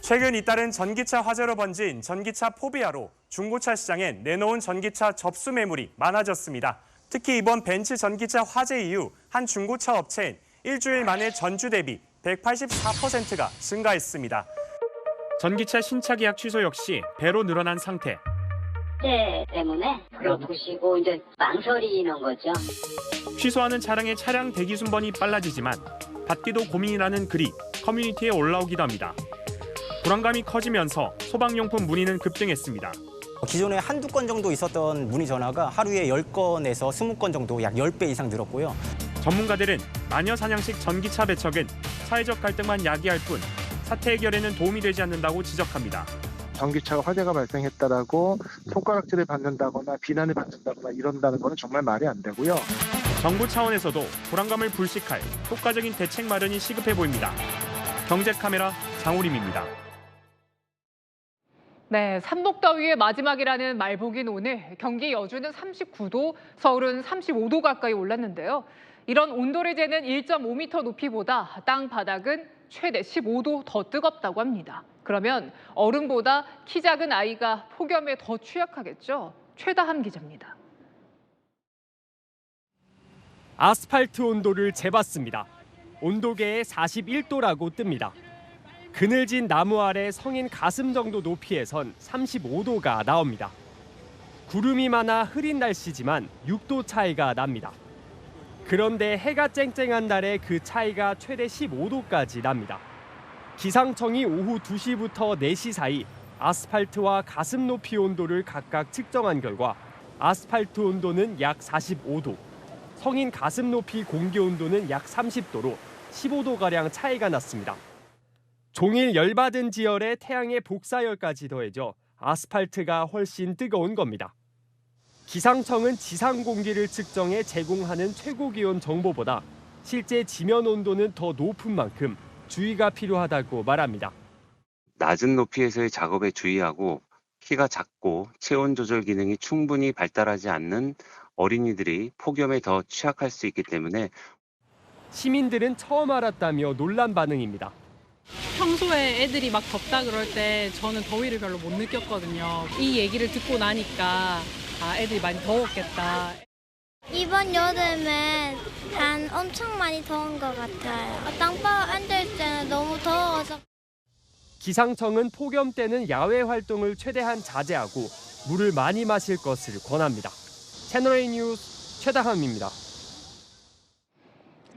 [SPEAKER 2] 최근 잇따른 전기차 화재로 번진 전기차 포비아로 중고차 시장에 내놓은 전기차 접수 매물이 많아졌습니다. 특히 이번 벤츠 전기차 화재 이후 한 중고차 업체엔 일주일 만에 전주 대비 184%가 증가했습니다. 전기차 신차 계약 취소 역시 배로 늘어난 상태.
[SPEAKER 6] 때문에 그러시고 이제 망설이는 거죠.
[SPEAKER 2] 취소하는 차량의 차량 대기 순번이 빨라지지만 받기도 고민이라는 글이 커뮤니티에 올라오기도 합니다. 불안감이 커지면서 소방용품 문의는 급등했습니다.
[SPEAKER 11] 기존에 한두 건 정도 있었던 문의 전화가 하루에 10건에서 20건 정도 약 10배 이상 늘었고요.
[SPEAKER 2] 전문가들은 마녀 사냥식 전기차 배척은 사회적 갈등만 야기할 뿐 사태 해결에는 도움이 되지 않는다고 지적합니다.
[SPEAKER 3] 전기차가 화재가 발생했다라고 손가락질을 받는다거나 비난을 받는다거나 이런다는 것은 정말 말이 안 되고요.
[SPEAKER 2] 정부 차원에서도 불안감을 불식할 효과적인 대책 마련이 시급해 보입니다. 경제카메라 장우림입니다.
[SPEAKER 21] 네, 삼복더위의 마지막이라는 말복인 오늘 경기 여주는 39도, 서울은 35도 가까이 올랐는데요. 이런 온도를 재는 1.5m 높이보다 땅 바닥은 최대 15도 더 뜨겁다고 합니다. 그러면 어른보다 키 작은 아이가 폭염에 더 취약하겠죠? 최다함 기자입니다.
[SPEAKER 2] 아스팔트 온도를 재봤습니다. 온도계에 41도라고 뜹니다. 그늘진 나무 아래 성인 가슴 정도 높이에선 35도가 나옵니다. 구름이 많아 흐린 날씨지만 6도 차이가 납니다. 그런데 해가 쨍쨍한 날에 그 차이가 최대 15도까지 납니다. 기상청이 오후 2시부터 4시 사이 아스팔트와 가슴 높이 온도를 각각 측정한 결과 아스팔트 온도는 약 45도, 성인 가슴 높이 공기 온도는 약 30도로 15도가량 차이가 났습니다. 종일 열받은 지열에 태양의 복사열까지 더해져 아스팔트가 훨씬 뜨거운 겁니다. 기상청은 지상 공기를 측정해 제공하는 최고 기온 정보보다 실제 지면 온도는 더 높은 만큼 주의가 필요하다고 말합니다.
[SPEAKER 12] 낮은 높이에서의 작업에 주의하고 키가 작고 체온 조절 기능이 충분히 발달하지 않는 어린이들이 폭염에 더 취약할 수 있기 때문에
[SPEAKER 2] 시민들은 처음 알았다며 놀란 반응입니다.
[SPEAKER 13] 평소에 애들이 막 덥다 그럴 때 저는 더위를 별로 못 느꼈거든요. 이 얘기를 듣고 나니까 애들이 많이 더웠겠다.
[SPEAKER 14] 이번 여름엔 엄청 많이 더운 것 같아요. 땅바닥 앉을 때는 너무 더워서.
[SPEAKER 2] 기상청은 폭염 때는 야외 활동을 최대한 자제하고 물을 많이 마실 것을 권합니다. 채널A 뉴스 최다함입니다.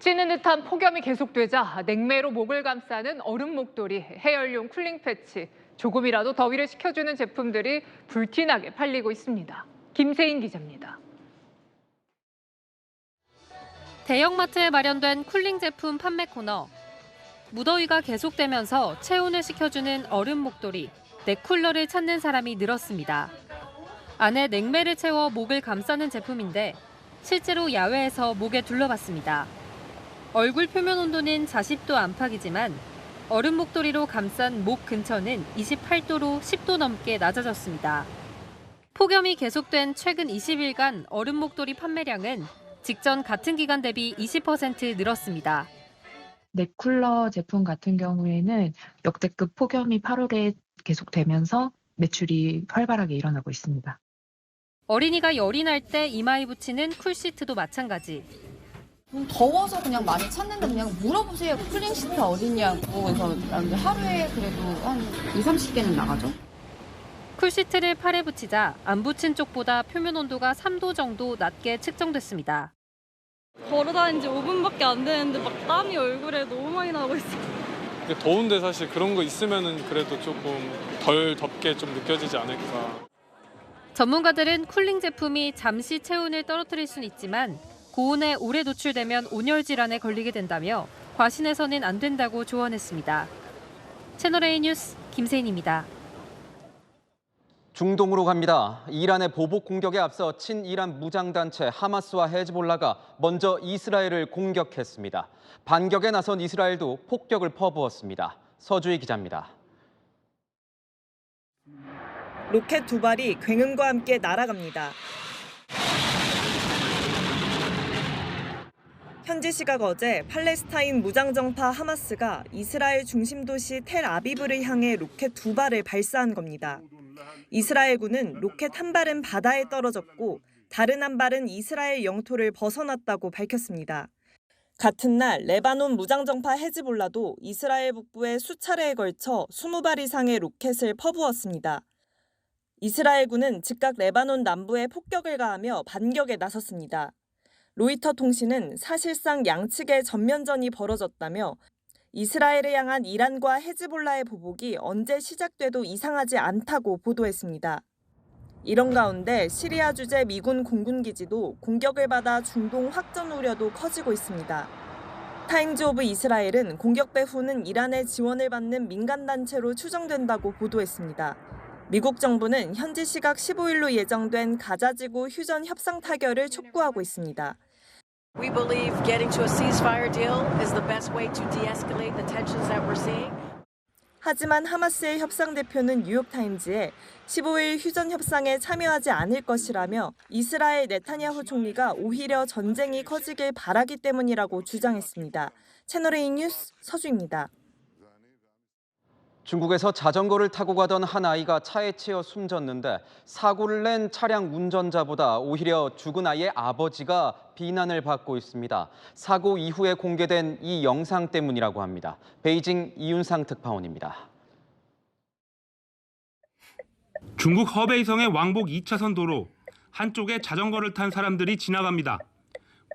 [SPEAKER 21] 찌는 듯한 폭염이 계속되자 냉매로 목을 감싸는 얼음 목도리, 해열용 쿨링 패치, 조금이라도 더위를 식혀주는 제품들이 불티나게 팔리고 있습니다. 김세인 기자입니다.
[SPEAKER 15] 대형마트에 마련된 쿨링 제품 판매 코너. 무더위가 계속되면서 체온을 식혀주는 얼음 목도리, 넥쿨러를 찾는 사람이 늘었습니다. 안에 냉매를 채워 목을 감싸는 제품인데 실제로 야외에서 목에 둘러봤습니다. 얼굴 표면 온도는 40도 안팎이지만 얼음 목도리로 감싼 목 근처는 28도로 10도 넘게 낮아졌습니다. 폭염이 계속된 최근 20일간 얼음 목도리 판매량은 직전 같은 기간 대비 20% 늘었습니다.
[SPEAKER 26] 넥쿨러 제품 같은 경우에는 역대급 폭염이 8월에 계속되면서 매출이 활발하게 일어나고 있습니다.
[SPEAKER 15] 어린이가 열이 날 때 이마에 붙이는 쿨시트도 마찬가지.
[SPEAKER 27] 더워서 그냥 많이 찾는데 그냥 물어보세요. 쿨링 시트 어디냐고. 그래서 하루에 그래도 한 20-30개는 나가죠.
[SPEAKER 15] 쿨시트를 팔에 붙이자 안 붙인 쪽보다 표면 온도가 3도 정도 낮게 측정됐습니다.
[SPEAKER 28] 걸어다닌 지 5분밖에 안 되는데 막 땀이 얼굴에 너무 많이 나고 있어요.
[SPEAKER 29] 더운데 사실 그런 거 있으면은 그래도 조금 덜 덥게 좀 느껴지지 않을까.
[SPEAKER 15] 전문가들은 쿨링 제품이 잠시 체온을 떨어뜨릴 수는 있지만 고온에 오래 노출되면 온열 질환에 걸리게 된다며 과신해서는 안 된다고 조언했습니다. 채널A 뉴스 김세인입니다.
[SPEAKER 1] 중동으로 갑니다. 이란의 보복 공격에 앞서 친이란 무장단체 하마스와 헤즈볼라가 먼저 이스라엘을 공격했습니다. 반격에 나선 이스라엘도 폭격을 퍼부었습니다. 서주희 기자입니다.
[SPEAKER 30] 로켓 2발이 굉음과 함께 날아갑니다. 현지 시각 어제 팔레스타인 무장정파 하마스가 이스라엘 중심 도시 텔아비브를 향해 로켓 2발을 발사한 겁니다. 이스라엘군은 로켓 1발은 바다에 떨어졌고 다른 1발은 이스라엘 영토를 벗어났다고 밝혔습니다. 같은 날 레바논 무장정파 헤즈볼라도 이스라엘 북부에 수차례에 걸쳐 20발 이상의 로켓을 퍼부었습니다. 이스라엘군은 즉각 레바논 남부에 폭격을 가하며 반격에 나섰습니다. 로이터 통신은 사실상 양측의 전면전이 벌어졌다며 이스라엘을 향한 이란과 헤즈볼라의 보복이 언제 시작돼도 이상하지 않다고 보도했습니다. 이런 가운데 시리아 주재 미군 공군기지도 공격을 받아 중동 확전 우려도 커지고 있습니다. 타임즈 오브 이스라엘은 공격 배후는 이란의 지원을 받는 민간단체로 추정된다고 보도했습니다. 미국 정부는 현지 시각 15일로 예정된 가자지구 휴전 협상 타결을 촉구하고 있습니다.
[SPEAKER 4] We believe getting to a ceasefire deal is the best way to de-escalate the tensions that we're seeing.
[SPEAKER 30] 하지만 하마스의 협상 대표는 뉴욕타임즈에 15일 휴전 협상에 참여하지 않을 것이라며 이스라엘 네타냐후 총리가 오히려 전쟁이 커지길 바라기 때문이라고 주장했습니다. 채널A 뉴스 서주입니다.
[SPEAKER 1] 중국에서 자전거를 타고 가던 한 아이가 차에 치여 숨졌는데 사고를 낸 차량 운전자보다 오히려 죽은 아이의 아버지가 비난을 받고 있습니다. 사고 이후에 공개된 이 영상 때문이라고 합니다. 베이징 이윤상 특파원입니다.
[SPEAKER 5] 중국 허베이성의 왕복 2차선 도로, 한쪽에 자전거를 탄 사람들이 지나갑니다.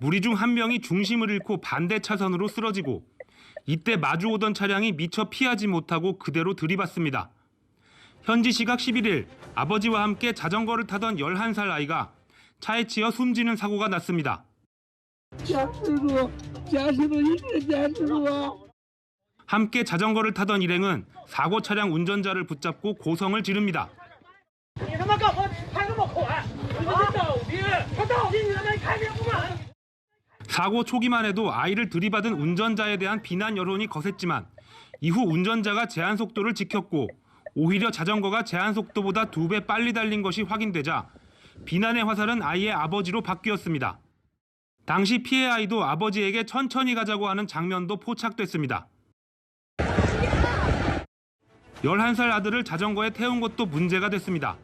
[SPEAKER 5] 무리 중 한 명이 중심을 잃고 반대 차선으로 쓰러지고 이때 마주오던 차량이 미처 피하지 못하고 그대로 들이받습니다. 현지 시각 11일 아버지와 함께 자전거를 타던 11살 아이가 차에 치여 숨지는 사고가 났습니다. 함께 자전거를 타던 일행은 사고 차량 운전자를 붙잡고 고성을 지릅니다. 사고 초기만 해도 아이를 들이받은 운전자에 대한 비난 여론이 거셌지만 이후 운전자가 제한 속도를 지켰고 오히려 자전거가 제한 속도보다 2배 빨리 달린 것이 확인되자 비난의 화살은 아이의 아버지로 바뀌었습니다. 당시 피해 아이도 아버지에게 천천히 가자고 하는 장면도 포착됐습니다. 11살 아들을 자전거에 태운 것도 문제가 됐습니다.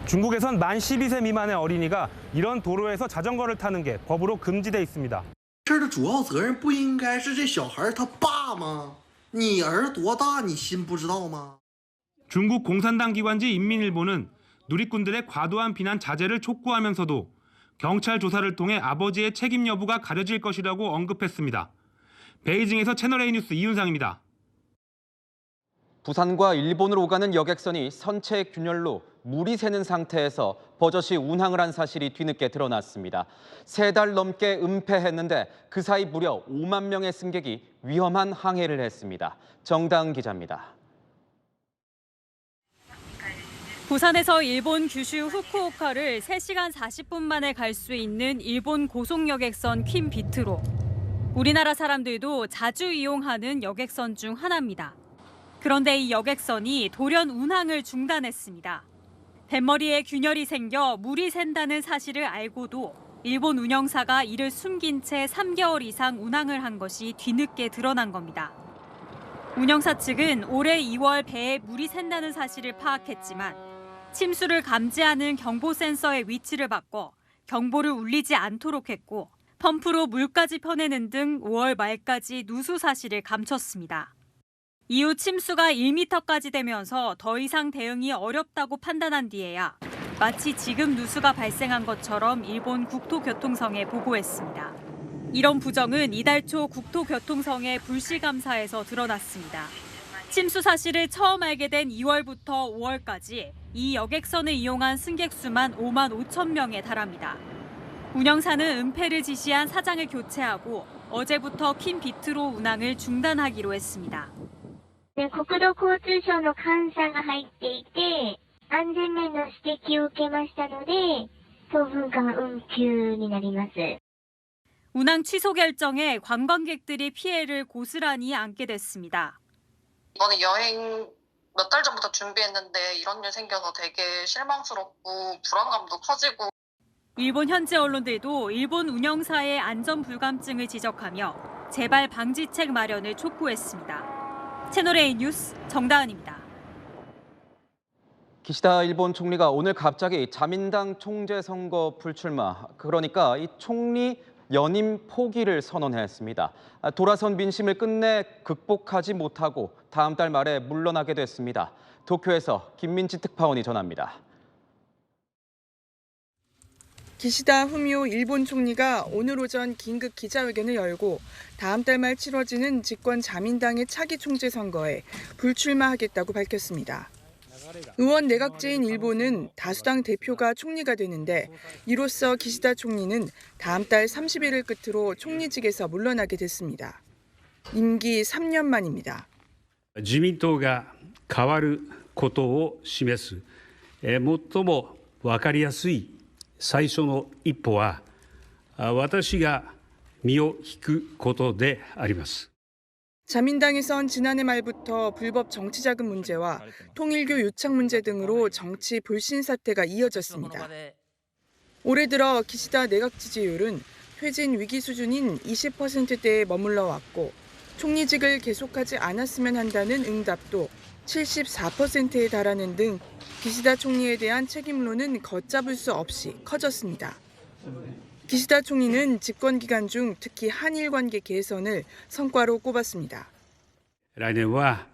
[SPEAKER 16] 중국에선 만 12세 미만의 어린이가 이런 도로에서 자전거를 타는 게 법으로 금지돼 있습니다.
[SPEAKER 17] 这的主要责任不应该是这小孩他爸吗？你儿多大你心不知道吗？
[SPEAKER 5] 중국 공산당 기관지 인민일보는 누리꾼들의 과도한 비난 자제를 촉구하면서도 경찰 조사를 통해 아버지의 책임 여부가 가려질 것이라고 언급했습니다. 베이징에서 채널A 뉴스 이윤상입니다.
[SPEAKER 1] 부산과 일본으로 오가는 여객선이 선체 균열로 물이 새는 상태에서 버젓이 운항을 한 사실이 뒤늦게 드러났습니다. 3달 넘게 은폐했는데 그 사이 무려 5만 명의 승객이 위험한 항해를 했습니다. 정다은 기자입니다.
[SPEAKER 10] 부산에서 일본 규슈 후쿠오카를 3시간 40분 만에 갈 수 있는 일본 고속여객선 퀸 비트로. 우리나라 사람들도 자주 이용하는 여객선 중 하나입니다. 그런데 이 여객선이 돌연 운항을 중단했습니다. 뱃머리에 균열이 생겨 물이 샌다는 사실을 알고도 일본 운영사가 이를 숨긴 채 3개월 이상 운항을 한 것이 뒤늦게 드러난 겁니다. 운영사 측은 올해 2월 배에 물이 샌다는 사실을 파악했지만 침수를 감지하는 경보 센서의 위치를 바꿔 경보를 울리지 않도록 했고 펌프로 물까지 퍼내는 등 5월 말까지 누수 사실을 감췄습니다. 이후 침수가 1m까지 되면서 더 이상 대응이 어렵다고 판단한 뒤에야 마치 지금 누수가 발생한 것처럼 일본 국토교통성에 보고했습니다. 이런 부정은 이달 초 국토교통성의 불실감사에서 드러났습니다. 침수 사실을 처음 알게 된 2월부터 5월까지 이 여객선을 이용한 승객 수만 5만 5천 명에 달합니다. 운영사는 은폐를 지시한 사장을 교체하고 어제부터 퀸 비트로 운항을 중단하기로 했습니다.
[SPEAKER 14] 国土交通省の監査が入っていて、安全面の指摘を受けましたので、当分間運休になります。
[SPEAKER 10] 운항 취소 결정에 관광객들이 피해를 고스란히 안게 됐습니다.
[SPEAKER 18] 이번에 여행 몇 달 전부터 준비했는데 이런 일 생겨서 되게 실망스럽고 불안감도 커지고.
[SPEAKER 10] 일본 현지 언론들도 일본 운영사의 안전 불감증을 지적하며 재발 방지책 마련을 촉구했습니다. 채널A 뉴스 정다은입니다.
[SPEAKER 1] 기시다 일본 총리가 오늘 갑자기 자민당 총재 선거 불출마, 그러니까 이 총리 연임 포기를 선언했습니다. 돌아선 민심을 끝내 극복하지 못하고 다음 달 말에 물러나게 됐습니다. 도쿄에서 김민지 특파원이 전합니다.
[SPEAKER 19] 기시다 후미오 일본 총리가 오늘 오전 긴급 기자회견을 열고 다음 달 말 치러지는 집권 자민당의 차기 총재 선거에 불출마하겠다고 밝혔습니다. 의원 내각제인 일본은 다수당 대표가 총리가 되는데 이로써 기시다 총리는 다음 달 30일을 끝으로 총리직에서 물러나게 됐습니다. 임기 3년 만입니다.
[SPEAKER 6] 自民党が変わることを示す最も分かりやすい最初の一歩は私が身を引くことであります。
[SPEAKER 19] 자민당에선 지난해 말부터 불법 정치자금 문제와 통일교 유착 문제 등으로 정치 불신 사태가 이어졌습니다. 올해 들어 기시다 내각 지지율은 퇴진 위기 수준인 20%대에 머물러 왔고 총리직을 계속하지 않았으면 한다는 응답도 74%에 달하는 등 기시다 총리에 대한 책임론은 걷잡을 수 없이 커졌습니다. 기시다 총리는 집권 기간 중 특히 한일 관계 개선을 성과로 꼽았습니다.
[SPEAKER 6] 来年は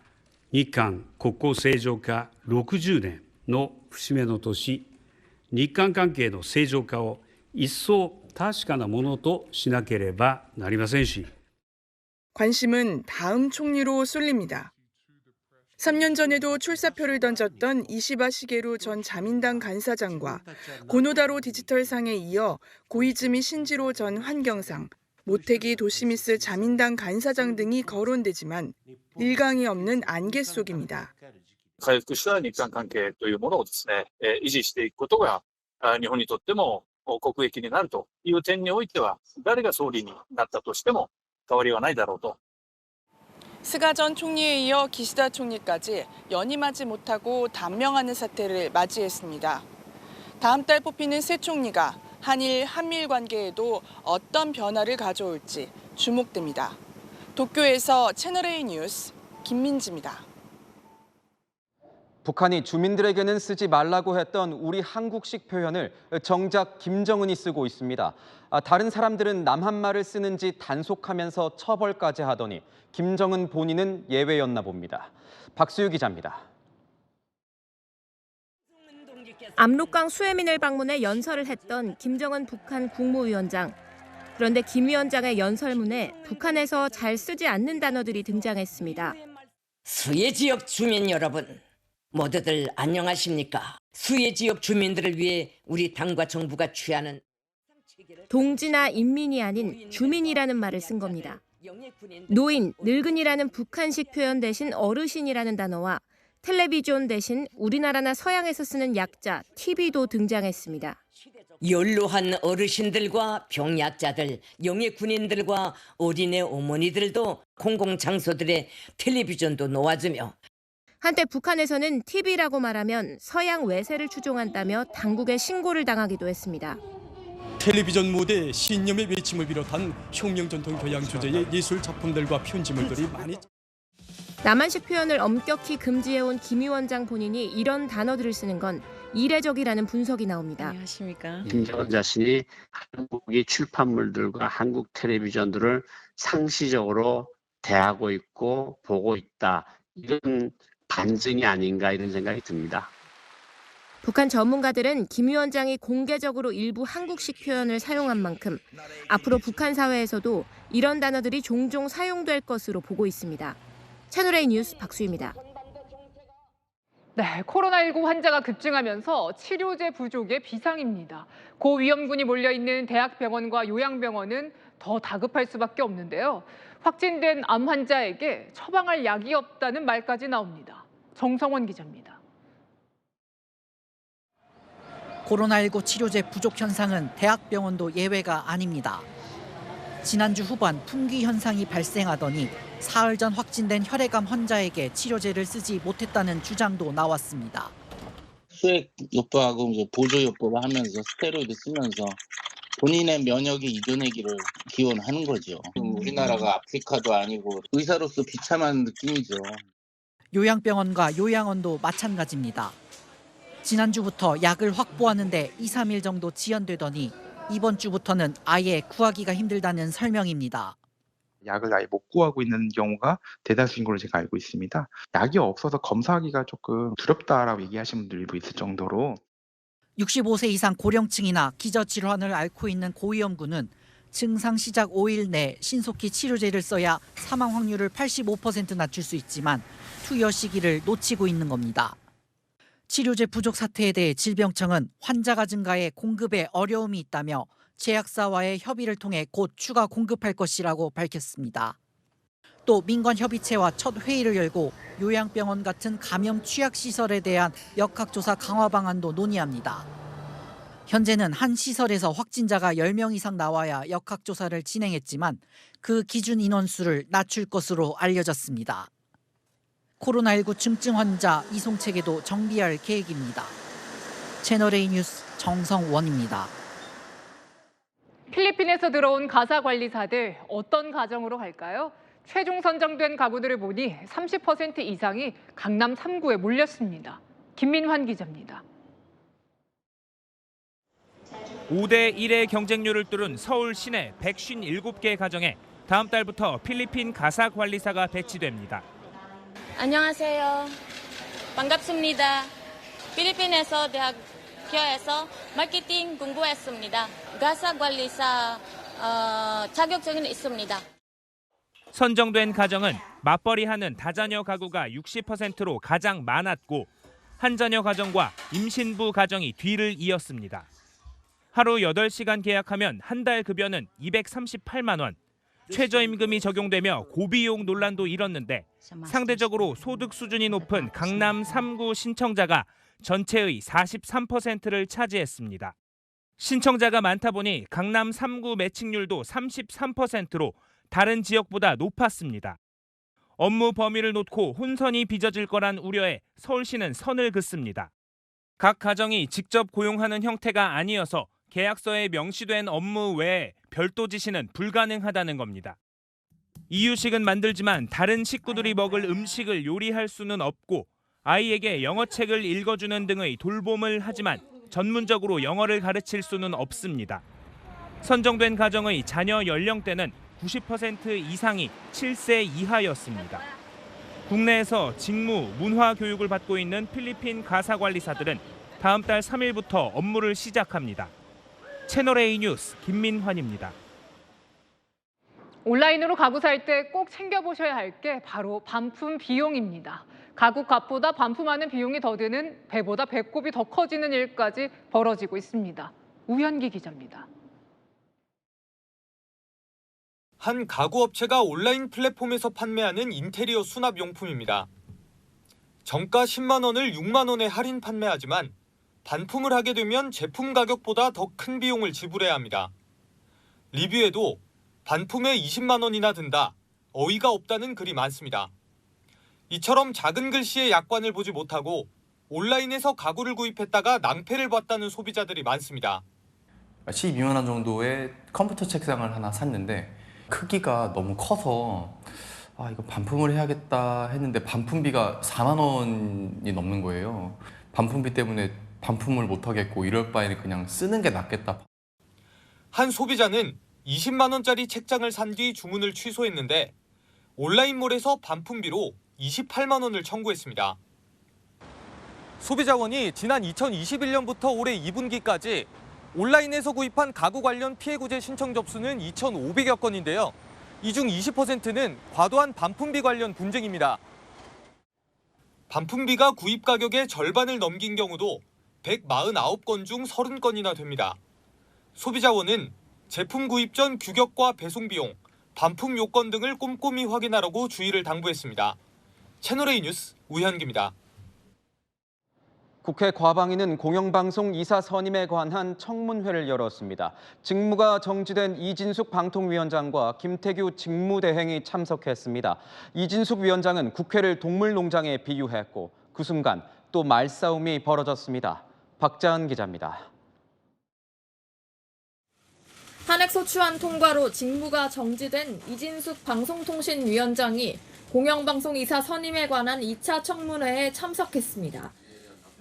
[SPEAKER 6] 日韓国交正常化60年の節目の年、日韓関係の正常化を一層確かなものとしなければなりませんし、
[SPEAKER 19] 관심은 다음 총리로 쏠립니다. 3년 전에도 출사표를 던졌던 이시바 시게루 전 자민당 간사장과 고노다로 디지털상에 이어 고이즈미 신지로 전 환경상, 모테기 도시미스 자민당 간사장 등이 거론되지만 일강이 없는 안개 속입니다.
[SPEAKER 7] 回復した日韓関係というものをですね、維持していくことが日本にとっても国益になるという点においては誰が総理になったとしても変わりはないだろうと。
[SPEAKER 19] 스가 전 총리에 이어 기시다 총리까지 연임하지 못하고 단명하는 사태를 맞이했습니다. 다음 달 뽑히는 새 총리가 한일 관계에도 어떤 변화를 가져올지 주목됩니다. 도쿄에서 채널A 뉴스 김민지입니다.
[SPEAKER 1] 북한이 주민들에게는 쓰지 말라고 했던 우리 한국식 표현을 정작 김정은이 쓰고 있습니다. 다른 사람들은 남한말을 쓰는지 단속하면서 처벌까지 하더니 김정은 본인은 예외였나 봅니다. 박수유 기자입니다.
[SPEAKER 10] 압록강 수해민을 방문해 연설을 했던 김정은 북한 국무위원장. 그런데 김 위원장의 연설문에 북한에서 잘 쓰지 않는 단어들이 등장했습니다.
[SPEAKER 8] 수해 지역 주민 여러분, 모두들 안녕하십니까? 수해 지역 주민들을 위해 우리 당과 정부가 취하는
[SPEAKER 10] 동지나 인민이 아닌 주민이라는 말을 쓴 겁니다. 노인, 늙은이라는 북한식 표현 대신 어르신이라는 단어와 텔레비전 대신 우리나라나 서양에서 쓰는 약자 TV도 등장했습니다.
[SPEAKER 8] 연로한 어르신들과 병약자들, 영예 군인들과 어린애 어머니들도 공공장소들의 텔레비전도 놓아주며
[SPEAKER 10] 한때 북한에서는 TV라고 말하면 서양 외세를 추종한다며 당국에 신고를 당하기도 했습니다.
[SPEAKER 9] 텔레비전 무대 신념의 외침을 비롯한 혁명 전통 교양 주제의 예술 작품들과 편지물들이 많이
[SPEAKER 10] 남한식 표현을 엄격히 금지해온 김 위원장 본인이 이런 단어들을 쓰는 건 이례적이라는 분석이 나옵니다.
[SPEAKER 8] 안녕하십니까?
[SPEAKER 11] 김정은 자신이 한국의 출판물들과 한국 텔레비전들을 상시적으로 대하고 있고 보고 있다. 이런 반증이 아닌가 이런 생각이 듭니다.
[SPEAKER 10] 북한 전문가들은 김 위원장이 공개적으로 일부 한국식 표현을 사용한 만큼 앞으로 북한 사회에서도 이런 단어들이 종종 사용될 것으로 보고 있습니다. 채널A 뉴스 박수희입니다.
[SPEAKER 21] 네, 코로나19 환자가 급증하면서 치료제 부족의 비상입니다. 고위험군이 몰려있는 대학병원과 요양병원은 더 다급할 수밖에 없는데요. 확진된 암 환자에게 처방할 약이 없다는 말까지 나옵니다. 정성원 기자입니다.
[SPEAKER 20] 코로나19 치료제 부족 현상은 대학병원도 예외가 아닙니다. 지난주 후반 품귀 현상이 발생하더니 사흘 전 확진된 혈액암 환자에게 치료제를 쓰지 못했다는 주장도 나왔습니다.
[SPEAKER 22] 수액 요법하고 보조 요법을 하면서 스테로이드 쓰면서 본인의 면역의 이겨내기를 기원하는 거죠. 우리나라가 아프리카도 아니고 의사로서 비참한 느낌이죠.
[SPEAKER 20] 요양병원과 요양원도 마찬가지입니다. 지난주부터 약을 확보하는 데 2, 3일 정도 지연되더니 이번 주부터는 아예 구하기가 힘들다는 설명입니다.
[SPEAKER 23] 약을 아예 못 구하고 있는 경우가 대다수인 걸로 제가 알고 있습니다. 약이 없어서 검사하기가 조금 두렵다라고 얘기하시는 분들 일부 있을 정도로
[SPEAKER 20] 65세 이상 고령층이나 기저질환을 앓고 있는 고위험군은 증상 시작 5일 내 신속히 치료제를 써야 사망 확률을 85% 낮출 수 있지만 투여 시기를 놓치고 있는 겁니다. 치료제 부족 사태에 대해 질병청은 환자가 증가해 공급에 어려움이 있다며 제약사와의 협의를 통해 곧 추가 공급할 것이라고 밝혔습니다. 또 민관협의체와 첫 회의를 열고 요양병원 같은 감염 취약시설에 대한 역학조사 강화 방안도 논의합니다. 현재는 한 시설에서 확진자가 10명 이상 나와야 역학조사를 진행했지만 그 기준 인원수를 낮출 것으로 알려졌습니다. 코로나19 중증 환자 이송체계도 정비할 계획입니다. 채널A 뉴스 정성원입니다.
[SPEAKER 21] 필리핀에서 들어온 가사 관리사들 어떤 가정으로 갈까요? 최종 선정된 가구들을 보니 30% 이상이 강남 3구에 몰렸습니다. 김민환 기자입니다.
[SPEAKER 2] 5대 1의 경쟁률을 뚫은 서울 시내 157개 가정에 다음 달부터 필리핀 가사 관리사가 배치됩니다.
[SPEAKER 3] 안녕하세요. 반갑습니다. 필리핀에서 대학교에서 마케팅 공부했습니다. 가사 관리사 자격증은 있습니다.
[SPEAKER 2] 선정된 가정은 맞벌이하는 다자녀 가구가 60%로 가장 많았고 한 자녀 가정과 임신부 가정이 뒤를 이었습니다. 하루 8시간 계약하면 한 달 급여는 238만 원. 최저임금이 적용되며 고비용 논란도 일었는데 상대적으로 소득 수준이 높은 강남 3구 신청자가 전체의 43%를 차지했습니다. 신청자가 많다 보니 강남 3구 매칭률도 33%로 다른 지역보다 높았습니다. 업무 범위를 놓고 혼선이 빚어질 거란 우려에 서울시는 선을 긋습니다. 각 가정이 직접 고용하는 형태가 아니어서 계약서에 명시된 업무 외에 별도 지시는 불가능하다는 겁니다. 이유식은 만들지만 다른 식구들이 먹을 음식을 요리할 수는 없고 아이에게 영어책을 읽어주는 등의 돌봄을 하지만 전문적으로 영어를 가르칠 수는 없습니다. 선정된 가정의 자녀 연령대는 90% 이상이 7세 이하였습니다. 국내에서 직무, 문화 교육을 받고 있는 필리핀 가사 관리사들은 다음 달 3일부터 업무를 시작합니다. 채널A 뉴스 김민환입니다.
[SPEAKER 21] 온라인으로 가구 살 때 꼭 챙겨보셔야 할 게 바로 반품 비용입니다. 가구 값보다 반품하는 비용이 더 드는 배보다 배꼽이 더 커지는 일까지 벌어지고 있습니다. 우현기 기자입니다.
[SPEAKER 12] 한 가구 업체가 온라인 플랫폼에서 판매하는 인테리어 수납용품입니다. 정가 10만 원을 6만 원에 할인 판매하지만 반품을 하게 되면 제품 가격보다 더 큰 비용을 지불해야 합니다. 리뷰에도 반품에 20만 원이나 든다, 어이가 없다는 글이 많습니다. 이처럼 작은 글씨의 약관을 보지 못하고 온라인에서 가구를 구입했다가 낭패를 봤다는 소비자들이 많습니다.
[SPEAKER 13] 12만 원 정도의 컴퓨터 책상을 하나 샀는데 크기가 너무 커서 이거 반품을 해야겠다 했는데 반품비가 4만 원이 넘는 거예요. 반품비 때문에 반품을 못 하겠고 이럴 바에는 그냥 쓰는 게 낫겠다.
[SPEAKER 12] 한 소비자는 20만 원짜리 책장을 산 뒤 주문을 취소했는데 온라인몰에서 반품비로 28만 원을 청구했습니다. 소비자원이 지난 2021년부터 올해 2분기까지 온라인에서 구입한 가구 관련 피해 구제 신청 접수는 2,500여 건인데요. 이 중 20%는 과도한 반품비 관련 분쟁입니다. 반품비가 구입 가격의 절반을 넘긴 경우도 149건 중 30건이나 됩니다. 소비자원은 제품 구입 전 규격과 배송 비용, 반품 요건 등을 꼼꼼히 확인하라고 주의를 당부했습니다. 채널A 뉴스 우현기입니다.
[SPEAKER 1] 국회 과방위는 공영방송 이사 선임에 관한 청문회를 열었습니다. 직무가 정지된 이진숙 방통위원장과 김태규 직무대행이 참석했습니다. 이진숙 위원장은 국회를 동물농장에 비유했고 그 순간 또 말싸움이 벌어졌습니다. 박자은 기자입니다.
[SPEAKER 10] 탄핵소추안 통과로 직무가 정지된 이진숙 방송통신위원장이 공영방송 이사 선임에 관한 2차 청문회에 참석했습니다.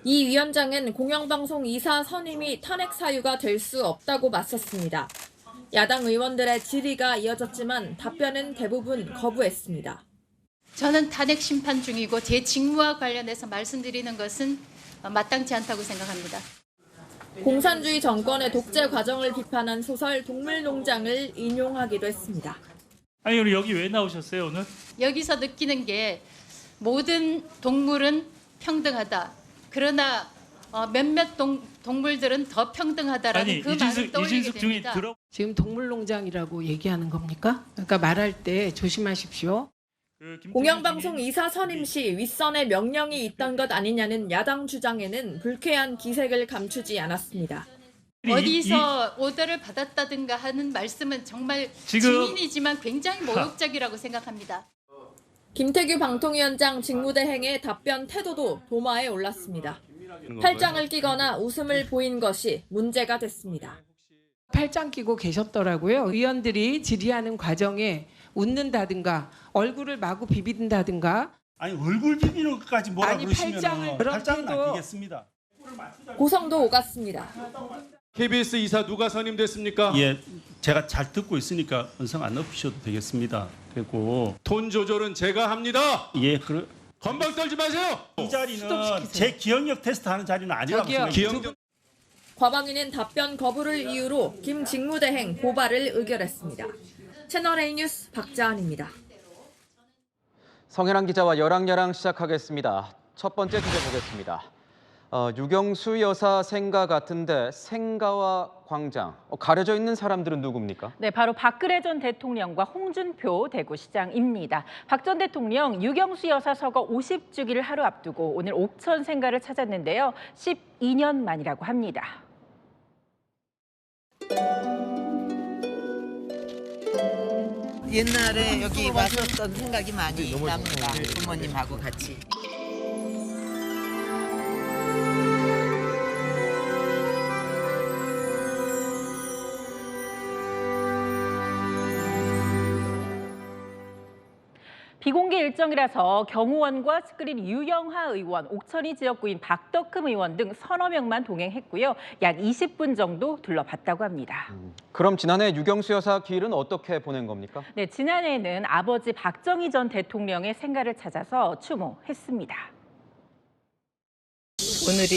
[SPEAKER 10] 이 위원장은 공영방송 이사 선임이 탄핵 사유가 될 수 없다고 맞섰습니다. 야당 의원들의 질의가 이어졌지만 답변은 대부분 거부했습니다.
[SPEAKER 24] 저는 탄핵 심판 중이고 제 직무와 관련해서 말씀드리는 것은 마땅치 않다고 생각합니다.
[SPEAKER 10] 공산주의 정권의 독재 과정을 비판한 소설 동물농장을 인용하기도 했습니다.
[SPEAKER 25] 아니 우리 여기 왜 나오셨어요 오늘?
[SPEAKER 24] 여기서 느끼는 게 모든 동물은 평등하다. 그러나 몇몇 동물들은 더 평등하다라는 그 말을 떠올리게 됩니다.
[SPEAKER 4] 지금 동물농장이라고 얘기하는 겁니까? 그러니까 말할 때 조심하십시오.
[SPEAKER 5] 공영방송 이사 선임 시 윗선의 명령이 있던 것 아니냐는 야당 주장에는 불쾌한 기색을 감추지 않았습니다.
[SPEAKER 24] 어디서 오더를 받았다든가 하는 말씀은 정말 증인이지만 굉장히 모욕적이라고 생각합니다.
[SPEAKER 5] 김태규 방통위원장 직무대행의 답변 태도도 도마에 올랐습니다. 팔짱을 끼거나 웃음을 보인 것이 문제가 됐습니다.
[SPEAKER 4] 팔짱 끼고 계셨더라고요. 의원들이 질의하는 과정에 웃는다든가 얼굴을 마구 비빈다든가.
[SPEAKER 25] 아니 얼굴 비비는 것까지 뭐라 그러시면 팔짱은 안 끼겠습니다.
[SPEAKER 5] 고성도 오갔습니다.
[SPEAKER 15] KBS 이사 누가 선임됐습니까?
[SPEAKER 25] 예, 제가 잘 듣고 있으니까 언성 안 높이셔도 되겠습니다. 그리고
[SPEAKER 15] 톤 조절은 제가 합니다.
[SPEAKER 25] 예,
[SPEAKER 15] 건방 떨지 마세요.
[SPEAKER 25] 이 자리는 제 기억력 테스트하는 자리는 아니라고 생각합니다.
[SPEAKER 5] 과방위는 답변 거부를 이유로 김 직무대행 고발을 의결했습니다. 채널A 뉴스 박자한입니다.
[SPEAKER 1] 성현환 기자와 열왕열왕 시작하겠습니다. 첫 번째 주제 보겠습니다. 유경수 여사 생가 같은데 생가와 광장, 가려져 있는 사람들은 누굽니까?
[SPEAKER 16] 네, 바로 박근혜 전 대통령과 홍준표 대구시장입니다. 박 전 대통령 유경수 여사 서거 50주기를 하루 앞두고 오늘 옥천 생가를 찾았는데요. 12년 만이라고 합니다.
[SPEAKER 17] 옛날에 여기 왔었던 생각이 많이 납니다. 부모님하고 같이.
[SPEAKER 16] 비공개 일정이라서 경호원과 측근인 유영하 의원, 옥천이 지역구인 박덕흠 의원 등 서너 명만 동행했고요. 약 20분 정도 둘러봤다고 합니다.
[SPEAKER 1] 그럼 지난해 유경수 여사 기일은 어떻게 보낸 겁니까?
[SPEAKER 16] 네, 지난해에는 아버지 박정희 전 대통령의 생가를 찾아서 추모했습니다.
[SPEAKER 26] 오늘이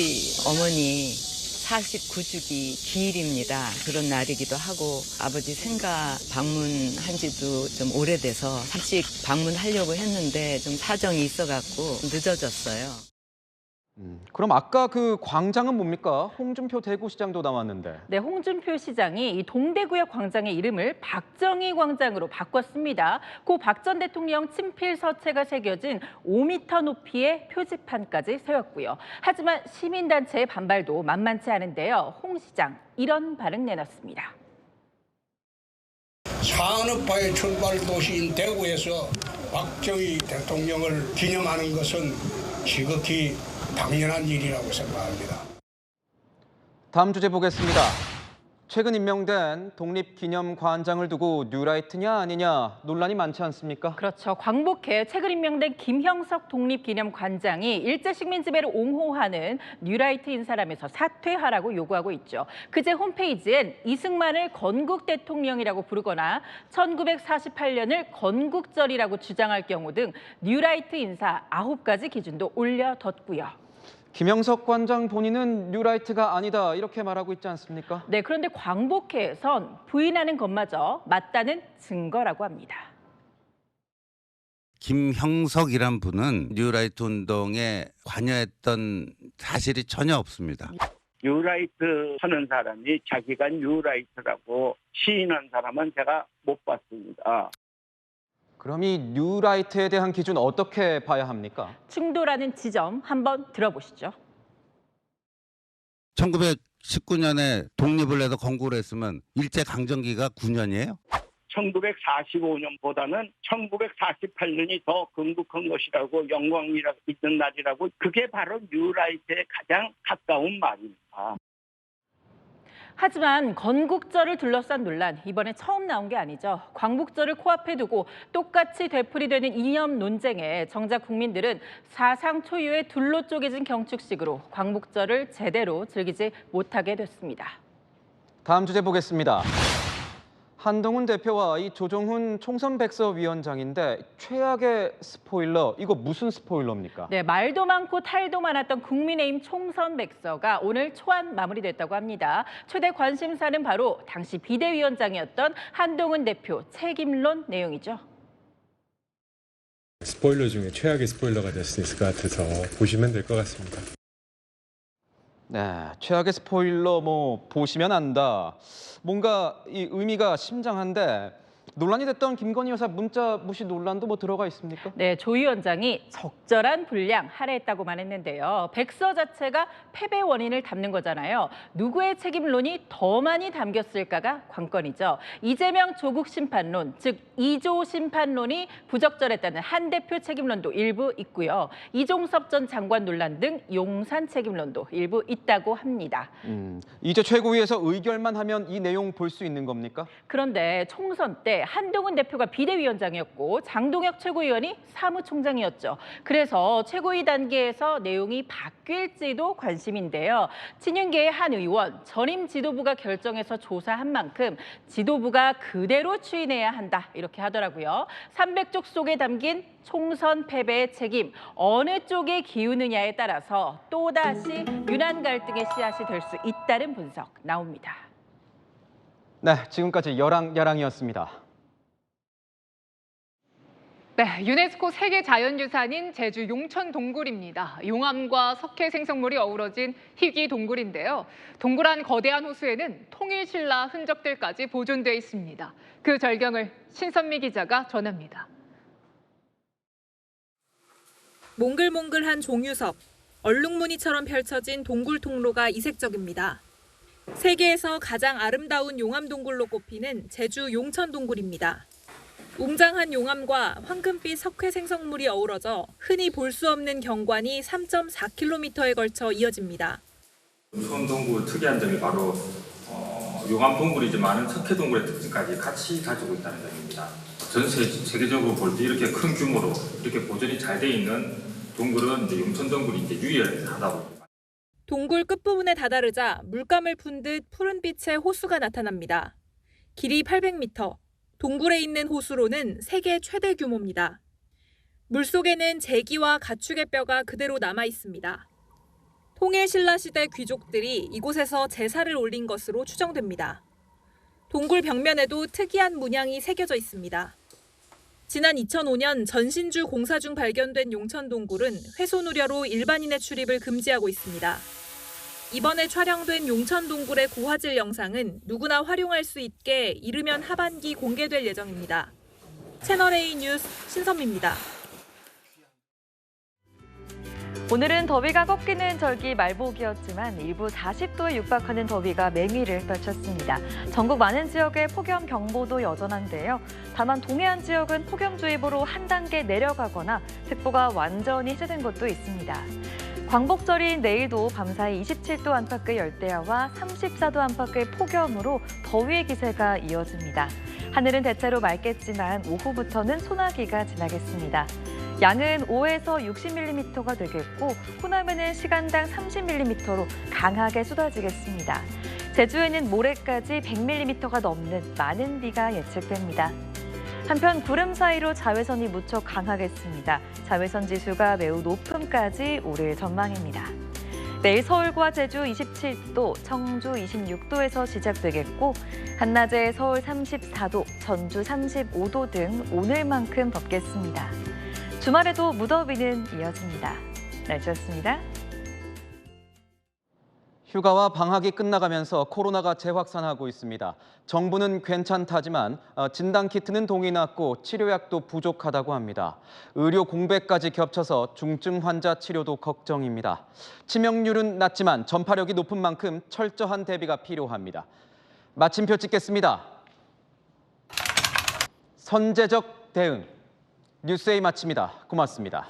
[SPEAKER 26] 어머니 49주기 기일입니다. 그런 날이기도 하고 아버지 생가 방문한 지도 좀 오래돼서 일찍 방문하려고 했는데 좀 사정이 있어갖고 늦어졌어요.
[SPEAKER 1] 그럼 아까 그 광장은 뭡니까? 홍준표 대구시장도 나왔는데.
[SPEAKER 16] 네, 홍준표 시장이 이 동대구역 광장의 이름을 박정희 광장으로 바꿨습니다. 고 박 전 대통령 친필 서체가 새겨진 5m 높이의 표지판까지 세웠고요. 하지만 시민단체의 반발도 만만치 않은데요. 홍 시장 이런 반응 내놨습니다.
[SPEAKER 27] 산업화의 출발 도시인 대구에서 박정희 대통령을 기념하는 것은 지극히 당연한 일이라고 생각합니다.
[SPEAKER 1] 다음 주제 보겠습니다. 최근 임명된 독립기념관장을 두고 뉴라이트냐 아니냐 논란이 많지 않습니까?
[SPEAKER 16] 그렇죠. 광복회 최근 임명된 김형석 독립기념관장이 일제식민 지배를 옹호하는 뉴라이트 인사람에서 사퇴하라고 요구하고 있죠. 그제 홈페이지엔 이승만을 건국 대통령이라고 부르거나 1948년을 건국절이라고 주장할 경우 등 뉴라이트 인사 9가지 기준도 올려뒀고요.
[SPEAKER 1] 김형석 관장 본인은 뉴라이트가 아니다 이렇게 말하고 있지 않습니까?
[SPEAKER 16] 네, 그런데 광복회에선 부인하는 것마저 맞다는 증거라고 합니다.
[SPEAKER 28] 김형석이란 분은 뉴라이트 운동에 관여했던 사실이 전혀 없습니다.
[SPEAKER 29] 뉴라이트 하는 사람이 자기가 뉴라이트라고 시인한 사람은 제가 못 봤습니다.
[SPEAKER 1] 그럼 이 뉴라이트에 대한 기준 어떻게 봐야 합니까?
[SPEAKER 16] 충돌하는 지점 한번 들어보시죠.
[SPEAKER 28] 1919년에 독립을 해서 건국을 했으면 일제강점기가 9년이에요?
[SPEAKER 29] 1945년보다는 1948년이 더 건국한 것이라고 영광이 있는 날이라고 그게 바로 뉴라이트에 가장 가까운 말입니다.
[SPEAKER 16] 하지만 건국절을 둘러싼 논란, 이번에 처음 나온 게 아니죠. 광복절을 코앞에 두고 똑같이 되풀이되는 이념 논쟁에 정작 국민들은 사상 초유의 둘로 쪼개진 경축식으로 광복절을 제대로 즐기지 못하게 됐습니다.
[SPEAKER 1] 다음 주제 보겠습니다. 한동훈 대표와 이 조정훈 총선백서위원장인데 최악의 스포일러, 이거 무슨 스포일러입니까?
[SPEAKER 16] 네, 말도 많고 탈도 많았던 국민의힘 총선백서가 오늘 초안 마무리됐다고 합니다. 최대 관심사는 바로 당시 비대위원장이었던 한동훈 대표 책임론 내용이죠.
[SPEAKER 30] 스포일러 중에 최악의 스포일러가 될 수 있을 것 같아서 보시면 될 것 같습니다.
[SPEAKER 1] 네, 최악의 스포일러 보시면 안다. 뭔가 이 의미가 심장한데 논란이 됐던 김건희 여사 문자 무시 논란도 들어가 있습니까?
[SPEAKER 16] 네, 조 위원장이 적절한 분량 할애했다고만 했는데요. 백서 자체가 패배 원인을 담는 거잖아요. 누구의 책임론이 더 많이 담겼을까가 관건이죠. 이재명 조국 심판론, 즉 2조 심판론이 부적절했다는 한 대표 책임론도 일부 있고요. 이종섭 전 장관 논란 등 용산 책임론도 일부 있다고 합니다.
[SPEAKER 1] 이제 최고위에서 의결만 하면 이 내용 볼 수 있는 겁니까?
[SPEAKER 16] 그런데 총선 때 한동훈 대표가 비대위원장이었고 장동혁 최고위원이 사무총장이었죠. 그래서 최고위 단계에서 내용이 바뀔지도 관심인데요. 친윤계의 한 의원, 전임 지도부가 결정해서 조사한 만큼 지도부가 그대로 추인해야 한다 이렇게 하더라고요. 300쪽 속에 담긴 총선 패배의 책임 어느 쪽에 기우느냐에 따라서 또다시 유난 갈등의 씨앗이 될 수 있다는 분석 나옵니다.
[SPEAKER 1] 네, 지금까지 여랑야랑이었습니다.
[SPEAKER 21] 네, 유네스코 세계 자연유산인 제주 용천 동굴입니다. 용암과 석회 생성물이 어우러진 희귀 동굴인데요. 동굴 안 거대한 호수에는 통일신라 흔적들까지 보존돼 있습니다. 그 절경을 신선미 기자가 전합니다.
[SPEAKER 5] 몽글몽글한 종유석, 얼룩무늬처럼 펼쳐진 동굴 통로가 이색적입니다. 세계에서 가장 아름다운 용암 동굴로 꼽히는 제주 용천 동굴입니다. 웅장한 용암과 황금빛 석회 생성물이 어우러져 흔히 볼 수 없는 경관이 3.4km에 걸쳐 이어집니다.
[SPEAKER 6] 용천 동굴 특이한 점이 바로 용암 동굴이지만 석회 동굴의 특징까지 같이 가지고 있다는 점입니다. 전 세계적으로 볼 때 이렇게 큰 규모로 이렇게 보존이 잘 돼 있는 동굴은 이제 용천 동굴이 이제 유일하다고.
[SPEAKER 5] 동굴 끝부분에 다다르자 물감을 푼 듯 푸른빛의 호수가 나타납니다. 길이 800m, 동굴에 있는 호수로는 세계 최대 규모입니다. 물속에는 제기와 가축의 뼈가 그대로 남아 있습니다. 통일신라 시대 귀족들이 이곳에서 제사를 올린 것으로 추정됩니다. 동굴 벽면에도 특이한 문양이 새겨져 있습니다. 지난 2005년 전신주 공사 중 발견된 용천 동굴은 훼손 우려로 일반인의 출입을 금지하고 있습니다. 이번에 촬영된 용천 동굴의 고화질 영상은 누구나 활용할 수 있게 이르면 하반기 공개될 예정입니다. 채널A 뉴스 신선미입니다.
[SPEAKER 7] 오늘은 더위가 꺾이는 절기 말복이었지만 일부 40도에 육박하는 더위가 맹위를 떨쳤습니다. 전국 많은 지역에 폭염경보도 여전한데요. 다만 동해안 지역은 폭염주의보로 한 단계 내려가거나 특보가 완전히 해제된 곳도 있습니다. 광복절인 내일도 밤사이 27도 안팎의 열대야와 34도 안팎의 폭염으로 더위의 기세가 이어집니다. 하늘은 대체로 맑겠지만 오후부터는 소나기가 지나겠습니다. 양은 5에서 60mm가 되겠고 호남에는 시간당 30mm로 강하게 쏟아지겠습니다. 제주에는 모레까지 100mm가 넘는 많은 비가 예측됩니다. 한편 구름 사이로 자외선이 무척 강하겠습니다. 자외선 지수가 매우 높음까지 오를 전망입니다. 내일 서울과 제주 27도, 청주 26도에서 시작되겠고 한낮에 서울 34도, 전주 35도 등 오늘만큼 덥겠습니다. 주말에도 무더위는 이어집니다. 날씨였습니다.
[SPEAKER 1] 휴가와 방학이 끝나가면서 코로나가 재확산하고 있습니다. 정부는 괜찮다지만 진단키트는 동이 났고 치료약도 부족하다고 합니다. 의료 공백까지 겹쳐서 중증 환자 치료도 걱정입니다. 치명률은 낮지만 전파력이 높은 만큼 철저한 대비가 필요합니다. 마침표 찍겠습니다. 선제적 대응. 뉴스A 마칩니다. 고맙습니다.